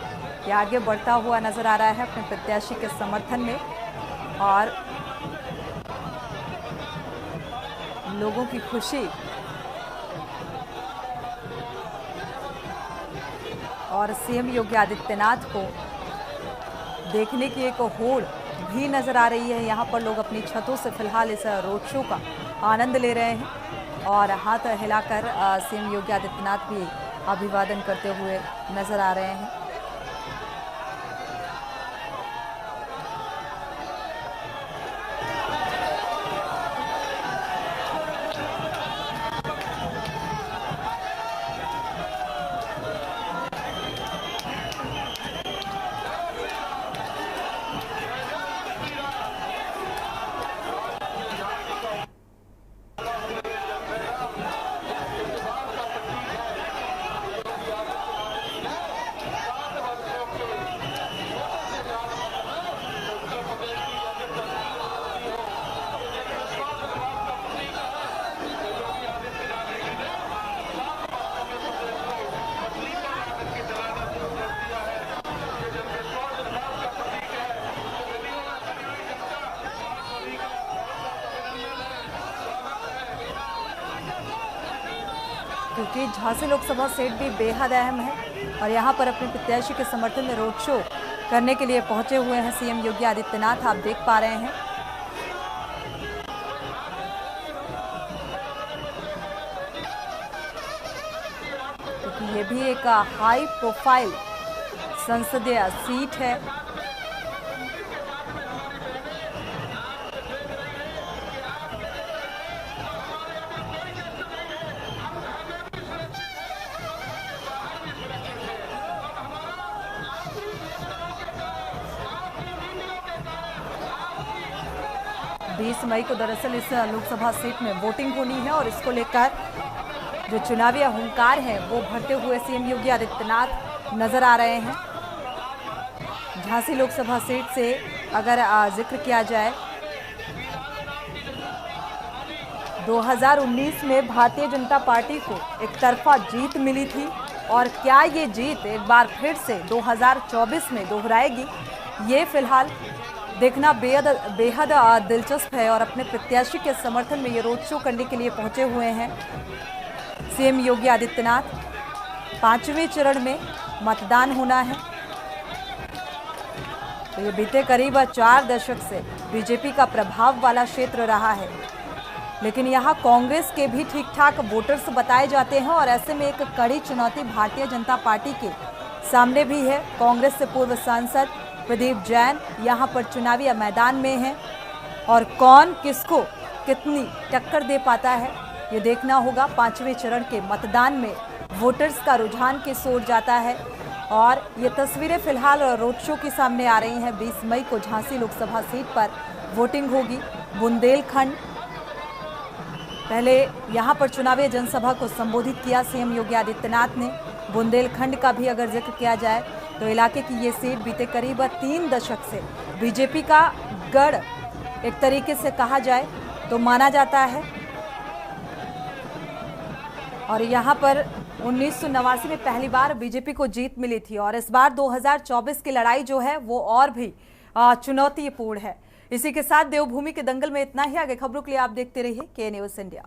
ये आगे बढ़ता हुआ नजर आ रहा है अपने प्रत्याशी के समर्थन में, और लोगों की खुशी और सीएम योगी आदित्यनाथ को देखने की एक होड़ भी नजर आ रही है। यहाँ पर लोग अपनी छतों से फिलहाल इस रोड शो का आनंद ले रहे हैं, और हाथ हिलाकर सीएम योगी आदित्यनाथ भी अभिवादन करते हुए नजर आ रहे हैं। क्योंकि झांसी लोकसभा सीट भी बेहद अहम है और यहाँ पर अपने प्रत्याशी के समर्थन में रोड शो करने के लिए पहुंचे हुए हैं सीएम योगी आदित्यनाथ, आप देख पा रहे हैं। क्योंकि ये भी एक हाई प्रोफाइल संसदीय सीट है। बीस मई को दरअसल इस लोकसभा सीट में वोटिंग होनी है और इसको लेकर जो चुनावी हुंकार है वो भरते हुए सीएम योगी आदित्यनाथ नजर आ रहे हैं। झांसी लोकसभा सीट से अगर जिक्र किया जाए, 2019 में भारतीय जनता पार्टी को एक तरफा जीत मिली थी और क्या ये जीत एक बार फिर से 2024 में दोहराएगी, ये फिलहाल देखना बेहद दिलचस्प है। और अपने प्रत्याशी के समर्थन में ये रोड शो करने के लिए पहुंचे हुए हैं सीएम योगी आदित्यनाथ। 5वें चरण में मतदान होना है। तो ये बीते करीब 4 दशक से बीजेपी का प्रभाव वाला क्षेत्र रहा है, लेकिन यहाँ कांग्रेस के भी ठीक ठाक वोटर्स बताए जाते हैं और ऐसे में एक कड़ी चुनौती भारतीय जनता पार्टी के सामने भी है। कांग्रेस से पूर्व सांसद प्रदीप जैन यहाँ पर चुनावी मैदान में हैं और कौन किसको कितनी टक्कर दे पाता है ये देखना होगा। 5वें चरण के मतदान में वोटर्स का रुझान किस ओर जाता है और ये तस्वीरें फिलहाल रोड शो की सामने आ रही हैं। 20 मई को झांसी लोकसभा सीट पर वोटिंग होगी। बुंदेलखंड पहले यहाँ पर चुनावी जनसभा को संबोधित किया सीएम योगी आदित्यनाथ ने। बुंदेलखंड का भी अगर जिक्र किया जाए तो इलाके की ये सीट बीते करीब 3 दशक से बीजेपी का गढ़ एक तरीके से कहा जाए तो माना जाता है और यहाँ पर 1989 में पहली बार बीजेपी को जीत मिली थी और इस बार 2024 की लड़ाई जो है वो और भी चुनौतीपूर्ण है। इसी के साथ देवभूमि के दंगल में इतना ही। आगे खबरों के लिए आप देखते रहिए के न्यूज़ इंडिया।